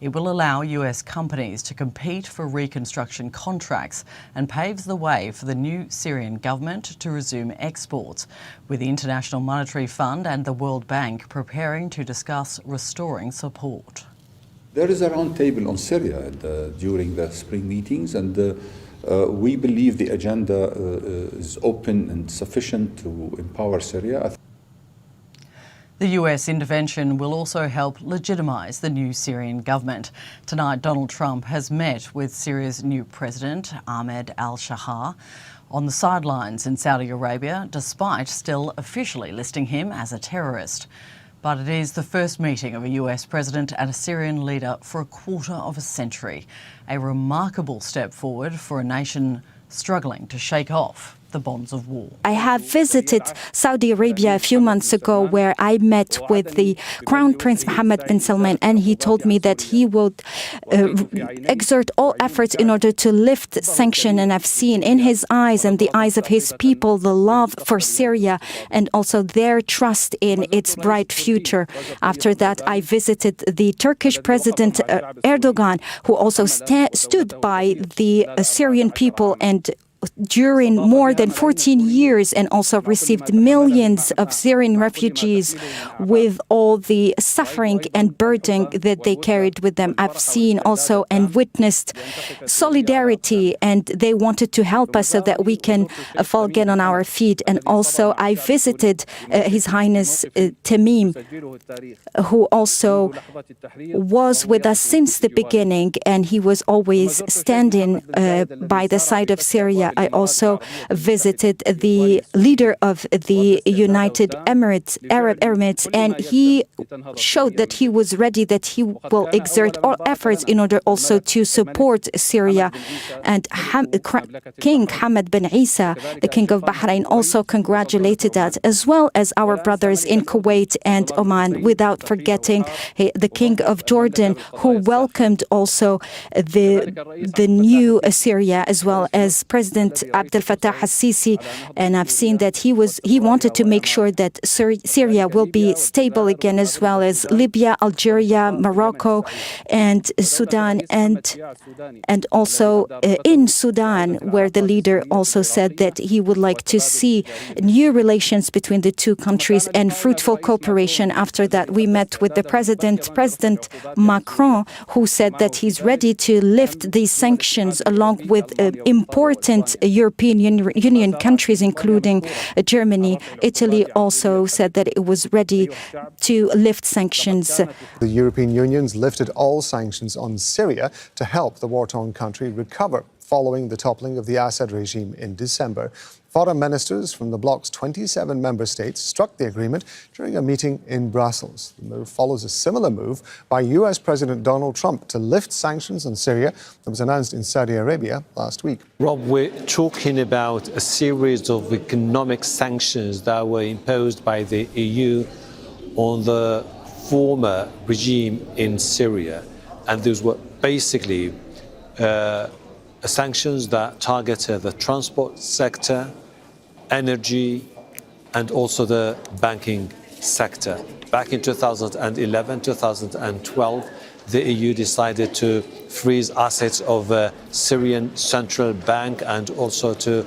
It will allow US companies to compete for reconstruction contracts and paves the way for the new Syrian government to resume exports, with the International Monetary Fund and the World Bank preparing to discuss restoring support. There is a roundtable on Syria during the spring meetings, and we believe the agenda is open and sufficient to empower Syria. The US intervention will also help legitimise the new Syrian government. Tonight, Donald Trump has met with Syria's new president, Ahmed al-Sharia, on the sidelines in Saudi Arabia, despite still officially listing him as a terrorist. But it is the first meeting of a US president and a Syrian leader for a quarter of a century. A remarkable step forward for a nation struggling to shake off the bonds of war. I have visited Saudi Arabia a few months ago, where I met with the Crown Prince Mohammed bin Salman, and he told me that he would exert all efforts in order to lift sanctions. And I've seen in his eyes and the eyes of his people the love for Syria and also their trust in its bright future. After that, I visited the Turkish President Erdogan, who also stood by the Syrian people and during more than 14 years, and also received millions of Syrian refugees with all the suffering and burden that they carried with them. I've seen also and witnessed solidarity, and they wanted to help us so that we can fall again on our feet. And also I visited His Highness Tamim, who also was with us since the beginning, and he was always standing by the side of Syria. I also visited the leader of the United Arab Emirates, and he showed that he was ready, that he will exert all efforts in order also to support Syria. And King Hamad bin Isa, the King of Bahrain, also congratulated us, as well as our brothers in Kuwait and Oman, without forgetting the King of Jordan, who welcomed also the new Syria, as well as President Abdel Fattah al-Sisi. And I've seen that he wanted to make sure that Syria will be stable again, as well as Libya, Algeria, Morocco, and Sudan, and also in Sudan, where the leader also said that he would like to see new relations between the two countries and fruitful cooperation. After that, we met with the President Macron, who said that he's ready to lift these sanctions, along with important different European Union countries, including Germany. Italy also said that it was ready to lift sanctions. The European Union's lifted all sanctions on Syria to help the war-torn country recover following the toppling of the Assad regime in December. Foreign ministers from the bloc's 27 member states struck the agreement during a meeting in Brussels. The move follows a similar move by US President Donald Trump to lift sanctions on Syria that was announced in Saudi Arabia last week. Rob, we're talking about a series of economic sanctions that were imposed by the EU on the former regime in Syria. And those were basically sanctions that targeted the transport sector, energy, and also the banking sector. Back in 2011, 2012, the EU decided to freeze assets of the Syrian Central Bank and also to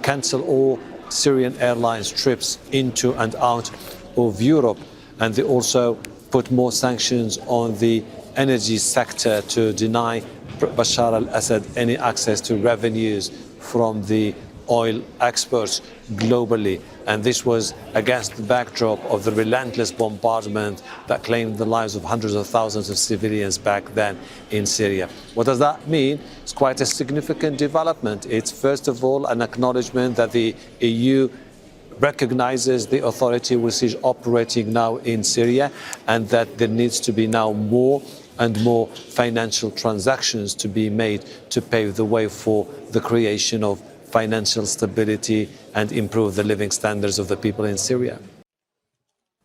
cancel all Syrian Airlines trips into and out of Europe. And they also put more sanctions on the energy sector to deny Bashar al-Assad any access to revenues from the oil exports globally. And this was against the backdrop of the relentless bombardment that claimed the lives of hundreds of thousands of civilians back then in Syria. What does that mean? It's quite a significant development. It's first of all an acknowledgement that the EU recognizes the authority which is operating now in Syria, and that there needs to be now more and more financial transactions to be made to pave the way for the creation of financial stability and improve the living standards of the people in Syria.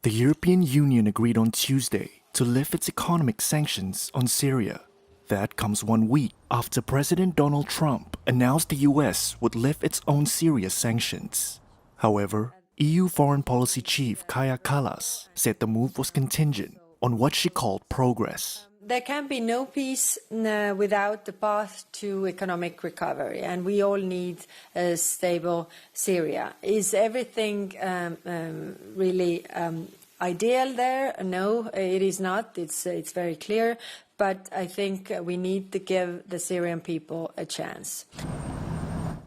The European Union agreed on Tuesday to lift its economic sanctions on Syria. That comes 1 week after President Donald Trump announced the US would lift its own Syria sanctions. However, EU Foreign Policy Chief Kaja Kallas said the move was contingent on what she called progress. There can be no peace without the path to economic recovery, and we all need a stable Syria. Is everything really ideal there? No, it is not. It's very clear, but I think we need to give the Syrian people a chance.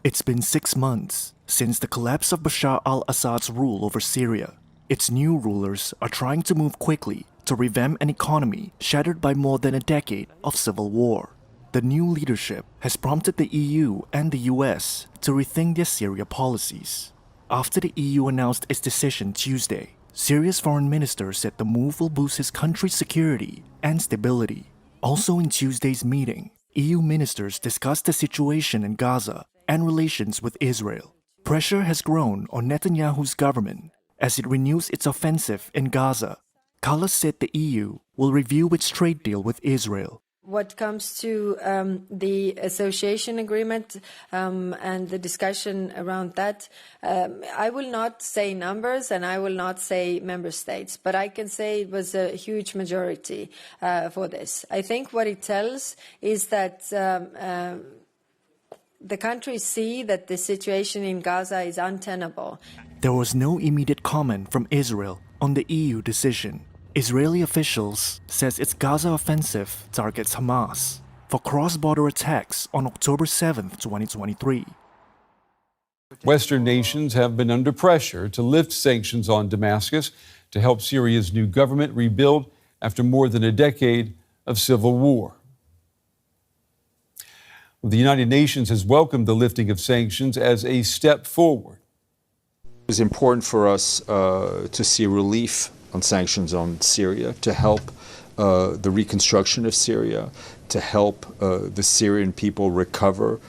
It's been 6 months since the collapse of Bashar al-Assad's rule over Syria. Its new rulers are trying to move quickly to revamp an economy shattered by more than a decade of civil war. The new leadership has prompted the EU and the US to rethink their Syria policies. After the EU announced its decision Tuesday, Syria's foreign minister said the move will boost his country's security and stability. Also in Tuesday's meeting, EU ministers discussed the situation in Gaza and relations with Israel. Pressure has grown on Netanyahu's government as it renews its offensive in Gaza. Kallas said the EU will review its trade deal with Israel. What comes to the association agreement and the discussion around that, I will not say numbers and I will not say member states, but I can say it was a huge majority for this. I think what it tells is that the countries see that the situation in Gaza is untenable. There was no immediate comment from Israel on the EU decision. Israeli officials says its Gaza offensive targets Hamas for cross-border attacks on October 7, 2023. Western nations have been under pressure to lift sanctions on Damascus to help Syria's new government rebuild after more than a decade of civil war. The United Nations has welcomed the lifting of sanctions as a step forward. It was important for us to see relief on sanctions on Syria, to help the reconstruction of Syria, to help the Syrian people recover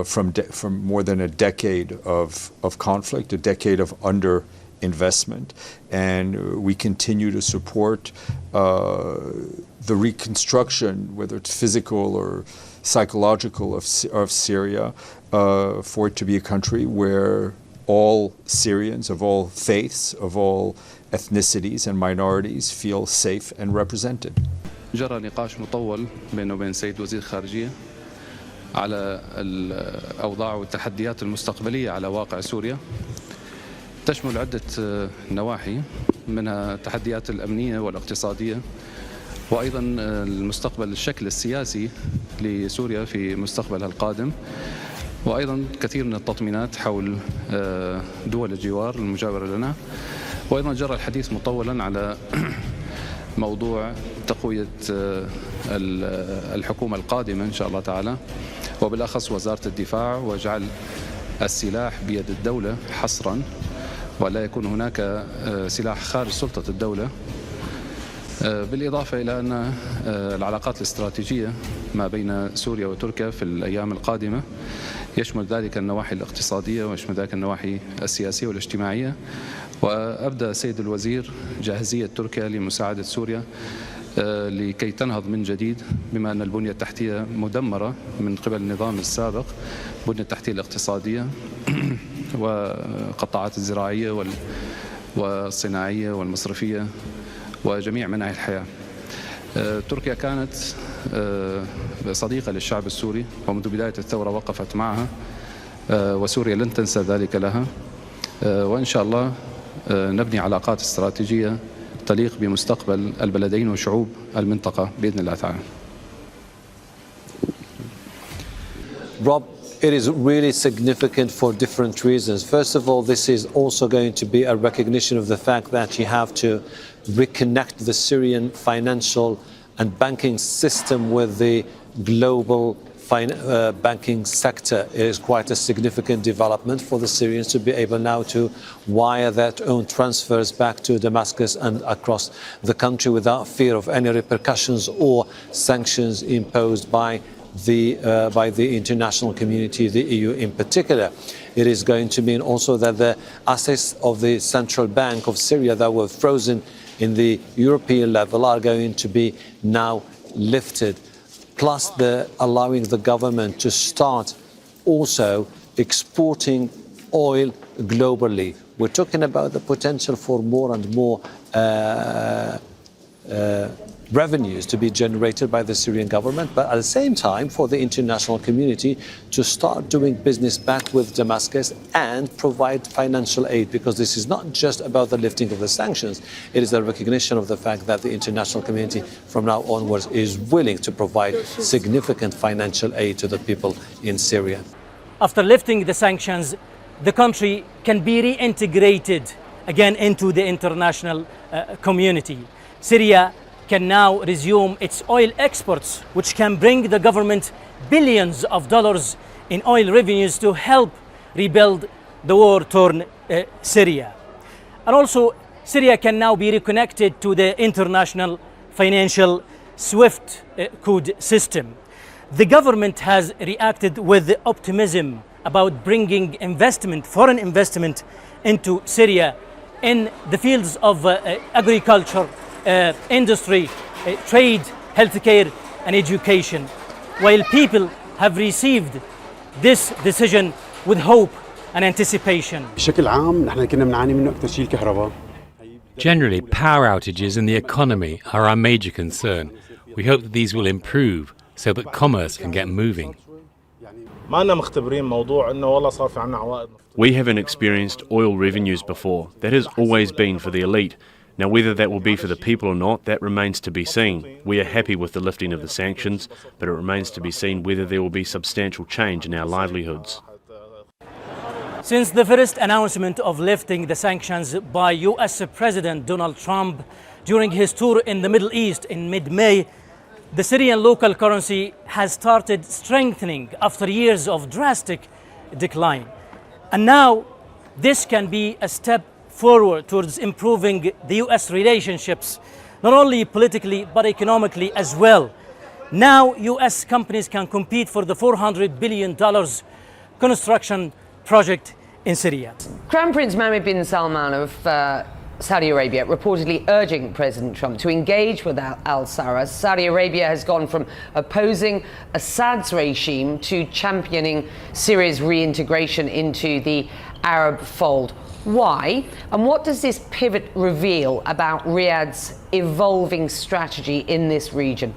from more than a decade of conflict, a decade of underinvestment. And we continue to support the reconstruction, whether it's physical or psychological, of Syria, for it to be a country where all Syrians of all faiths, of all ethnicities and minorities feel safe and represented. جرى نقاش مطول بينه وبين السيد وزير الخارجية على الأوضاع والتحديات المستقبلية على واقع سوريا، تشمل عدة نواحي منها التحديات الأمنية والاقتصادية، وأيضا المستقبل الشكل السياسي لسوريا في مستقبلها القادم، وأيضا كثير من التطمينات حول دول الجوار المجاورة لنا، وأيضا جرى الحديث مطولا على موضوع تقوية الحكومة القادمة إن شاء الله تعالى، وبالأخص وزارة الدفاع، وجعل السلاح بيد الدولة حصرا، ولا يكون هناك سلاح خارج سلطة الدولة، بالإضافة إلى أن العلاقات الاستراتيجية ما بين سوريا وتركيا في الأيام القادمة يشمل ذلك النواحي الاقتصادية ويشمل ذلك النواحي السياسية والاجتماعية. وأبدأ السيد الوزير جاهزية تركيا لمساعدة سوريا لكي تنهض من جديد، بما أن البنية التحتية مدمرة من قبل النظام السابق، البنية التحتية الاقتصادية والقطاعات الزراعية والصناعية والمصرفية وجميع مناحي الحياة. تركيا كانت صديقة للشعب السوري، ومنذ بداية الثورة وقفت معها، وسوريا لن تنسى ذلك لها، وإن شاء الله نبني علاقات استراتيجية تليق بمستقبل البلدين وشعوب المنطقة بإذن الله تعالى. Rob, it is really significant for different reasons. First of all, this is also going to be a recognition of the fact that you have to reconnect the Syrian financial and banking system with the global banking sector. It is quite a significant development for the Syrians to be able now to wire their own transfers back to Damascus and across the country without fear of any repercussions or sanctions imposed by the international community, the EU in particular. It is going to mean also that the assets of the Central Bank of Syria that were frozen in the European level are going to be now lifted, plus allowing the government to start also exporting oil globally. We're talking about the potential for more and more revenues to be generated by the Syrian government, but at the same time for the international community to start doing business back with Damascus and provide financial aid, because this is not just about the lifting of the sanctions, it is a recognition of the fact that the international community from now onwards is willing to provide significant financial aid to the people in Syria. After lifting the sanctions, the country can be reintegrated again into the international community. Syria can now resume its oil exports, which can bring the government billions of dollars in oil revenues to help rebuild the war-torn Syria. And also, Syria can now be reconnected to the international financial SWIFT code system. The government has reacted with optimism about bringing investment, foreign investment, into Syria in the fields of agriculture, industry, trade, healthcare and education, while people have received this decision with hope and anticipation. Generally, power outages in the economy are our major concern. We hope that these will improve so that commerce can get moving. We haven't experienced oil revenues before. That has always been for the elite. Now, whether that will be for the people or not, that remains to be seen. We are happy with the lifting of the sanctions, but it remains to be seen whether there will be substantial change in our livelihoods. Since the first announcement of lifting the sanctions by US President Donald Trump during his tour in the Middle East in mid-May, the Syrian local currency has started strengthening after years of drastic decline. And now this can be a step forward towards improving the US relationships, not only politically but economically as well. Now US companies can compete for the $400 billion construction project in Syria. Crown Prince Mohammed bin Salman of Saudi Arabia reportedly urging President Trump to engage with al-Sarraj. Saudi Arabia has gone from opposing Assad's regime to championing Syria's reintegration into the Arab fold. Why? And what does this pivot reveal about Riyadh's evolving strategy in this region?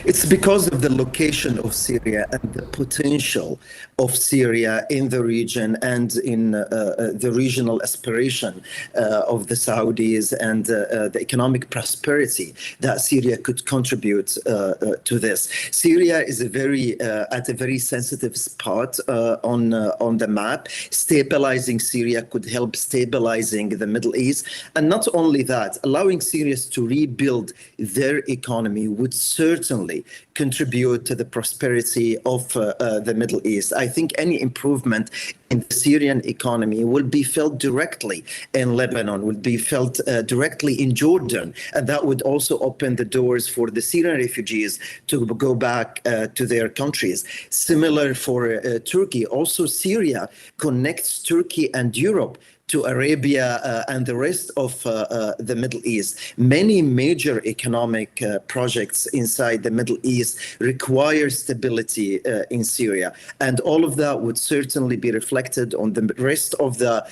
It's because of the location of Syria and the potential of Syria in the region and in the regional aspiration of the Saudis and the economic prosperity that Syria could contribute to this. Syria is at a very sensitive spot on the map. Stabilizing Syria could help stabilizing the Middle East. And not only that, allowing Syrians to rebuild their economy would certainly contribute to the prosperity of the Middle East. I think any improvement in the Syrian economy will be felt directly in Lebanon, will be felt directly in Jordan, and that would also open the doors for the Syrian refugees to go back to their countries. Similar for Turkey. Also, Syria connects Turkey and Europe to Arabia and the rest of the Middle East. Many major economic projects inside the Middle East require stability in Syria. And all of that would certainly be reflected on the rest of the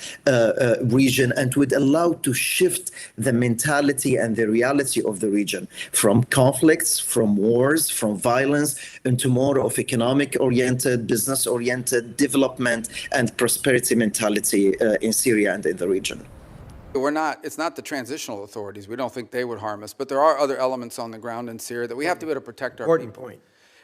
region and would allow to shift the mentality and the reality of the region from conflicts, from wars, from violence, into more of economic-oriented, business-oriented development and prosperity mentality in Syria and in the region. It's not the transitional authorities. We don't think they would harm us, but there are other elements on the ground in Syria that we have to be able to protect our people. Point.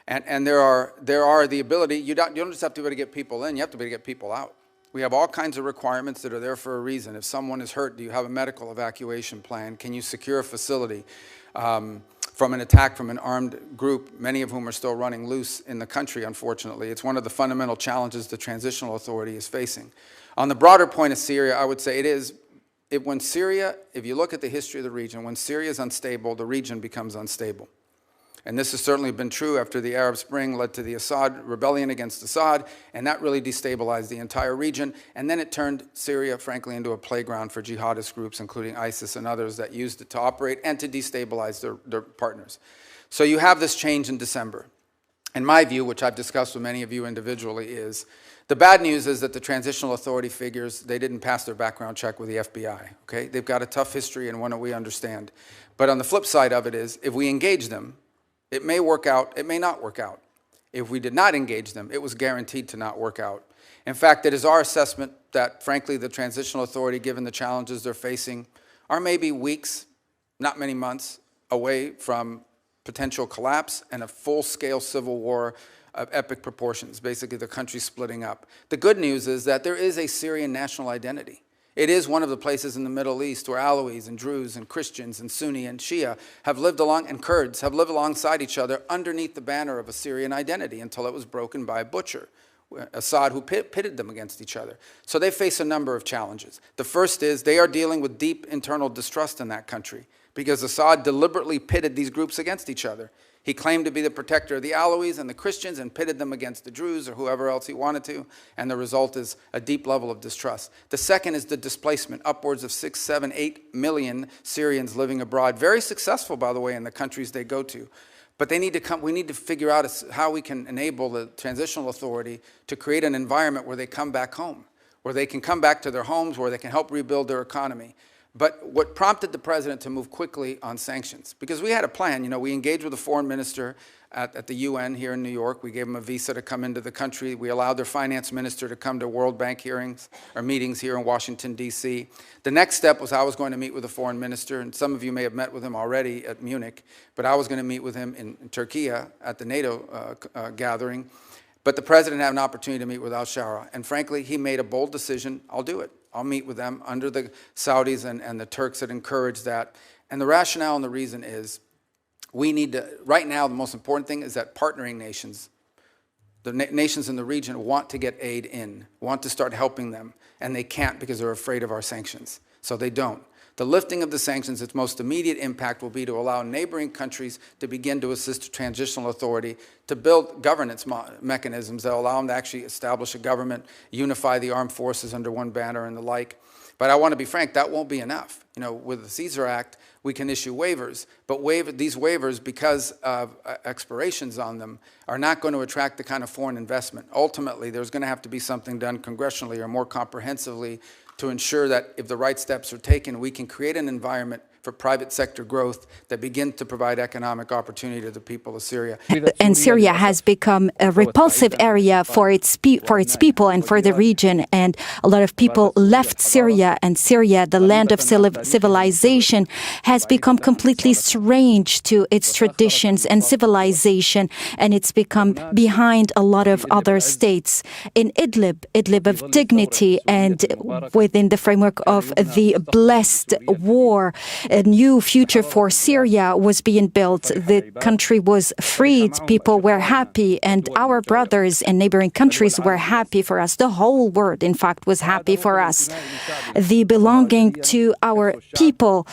And there are the ability, you don't just have to be able to get people in, you have to be able to get people out. We have all kinds of requirements that are there for a reason. If someone is hurt, do you have a medical evacuation plan? Can you secure a facility from an attack from an armed group, many of whom are still running loose in the country, unfortunately? It's one of the fundamental challenges the transitional authority is facing. On the broader point of Syria, I would say when Syria, if you look at the history of the region, when Syria is unstable, the region becomes unstable. And this has certainly been true after the Arab Spring led to the Assad rebellion against Assad, and that really destabilized the entire region. And then it turned Syria, frankly, into a playground for jihadist groups, including ISIS and others that used it to operate and to destabilize their partners. So you have this change in December. And my view, which I've discussed with many of you individually, is the bad news is that the transitional authority figures, they didn't pass their background check with the FBI, okay? They've got a tough history and one that we understand. But on the flip side of it is, if we engage them, it may work out, it may not work out. If we did not engage them, it was guaranteed to not work out. In fact, it is our assessment that, frankly, the transitional authority, given the challenges they're facing, are maybe weeks, not many months, away from potential collapse and a full-scale civil war of epic proportions, basically the country splitting up. The good news is that there is a Syrian national identity. It is one of the places in the Middle East where Alawis and Druze and Christians and Sunni and Shia have lived and Kurds have lived alongside each other underneath the banner of a Syrian identity until it was broken by a butcher, Assad, who pitted them against each other. So they face a number of challenges. The first is they are dealing with deep internal distrust in that country because Assad deliberately pitted these groups against each other. He claimed to be the protector of the Alawis and the Christians and pitted them against the Druze or whoever else he wanted to, and the result is a deep level of distrust. The second is the displacement, upwards of 6, 7, 8 million Syrians living abroad, very successful, by the way, in the countries they go to. But we need to figure out how we can enable the transitional authority to create an environment where they come back home, where they can come back to their homes, where they can help rebuild their economy. But what prompted the president to move quickly on sanctions? Because we had a plan. We engaged with the foreign minister at the UN here in New York. We gave him a visa to come into the country. We allowed their finance minister to come to World Bank meetings here in Washington, D.C. The next step was I was going to meet with the foreign minister, and some of you may have met with him already at Munich, but I was going to meet with him in Turkey at the NATO gathering. But the president had an opportunity to meet with al-Shara, and frankly, he made a bold decision. I'll do it. I'll meet with them under the Saudis and the Turks that encourage that. And the rationale and the reason is we need to, right now, the most important thing is that partnering nations, the nations in the region want to get aid in, want to start helping them, and they can't because they're afraid of our sanctions. So they don't. The lifting of the sanctions, its most immediate impact will be to allow neighboring countries to begin to assist the transitional authority to build governance mechanisms that allow them to actually establish a government, unify the armed forces under one banner and the like. But I want to be frank, that won't be enough. With the Caesar Act, we can issue waivers, but these waivers, because of expirations on them, are not going to attract the kind of foreign investment. Ultimately, there's going to have to be something done congressionally or more comprehensively to ensure that if the right steps are taken, we can create an environment for private sector growth that begin to provide economic opportunity to the people of Syria. And Syria has become a repulsive area for its people and for the region. And a lot of people left Syria, and Syria, the land of civilization, has become completely strange to its traditions and civilization, and it's become behind a lot of other states. In Idlib of dignity, and within the framework of the blessed war, a new future for Syria was being built. The country was freed, people were happy, and our brothers and neighboring countries were happy for us. The whole world, in fact, was happy for us. The belonging to our people,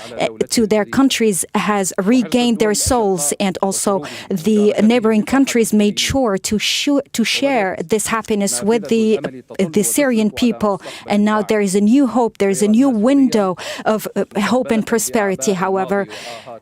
to their countries, has regained their souls, and also the neighboring countries made sure to share this happiness with the Syrian people. And now there is a new hope, there is a new window of hope and prosperity. However,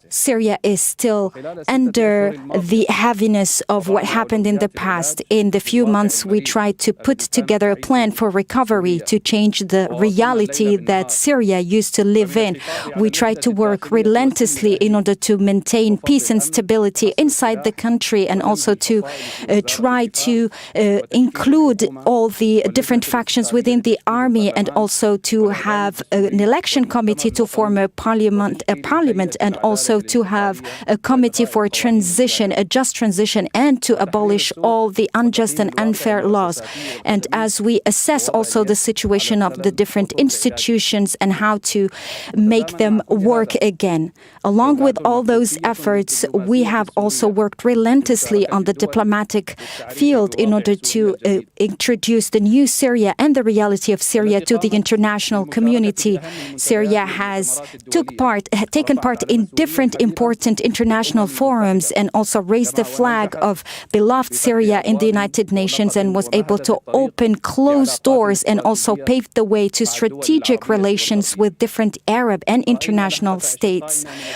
Syria is still under the heaviness of what happened in the past. In the few months, we tried to put together a plan for recovery to change the reality that Syria used to live in. We tried to work relentlessly in order to maintain peace and stability inside the country, and also to try to include all the different factions within the army, and also to have an election committee to form a parliament, and also to have a committee for transition, a just transition, and to abolish all the unjust and unfair laws. And as we assess also the situation of the different institutions and how to make them work again. Along with all those efforts, we have also worked relentlessly on the diplomatic field in order to introduce the new Syria and the reality of Syria to the international community. Syria has taken part in different important international forums, and also raised the flag of beloved Syria in the United Nations, and was able to open closed doors and also pave the way to strategic relations with different Arab and international states.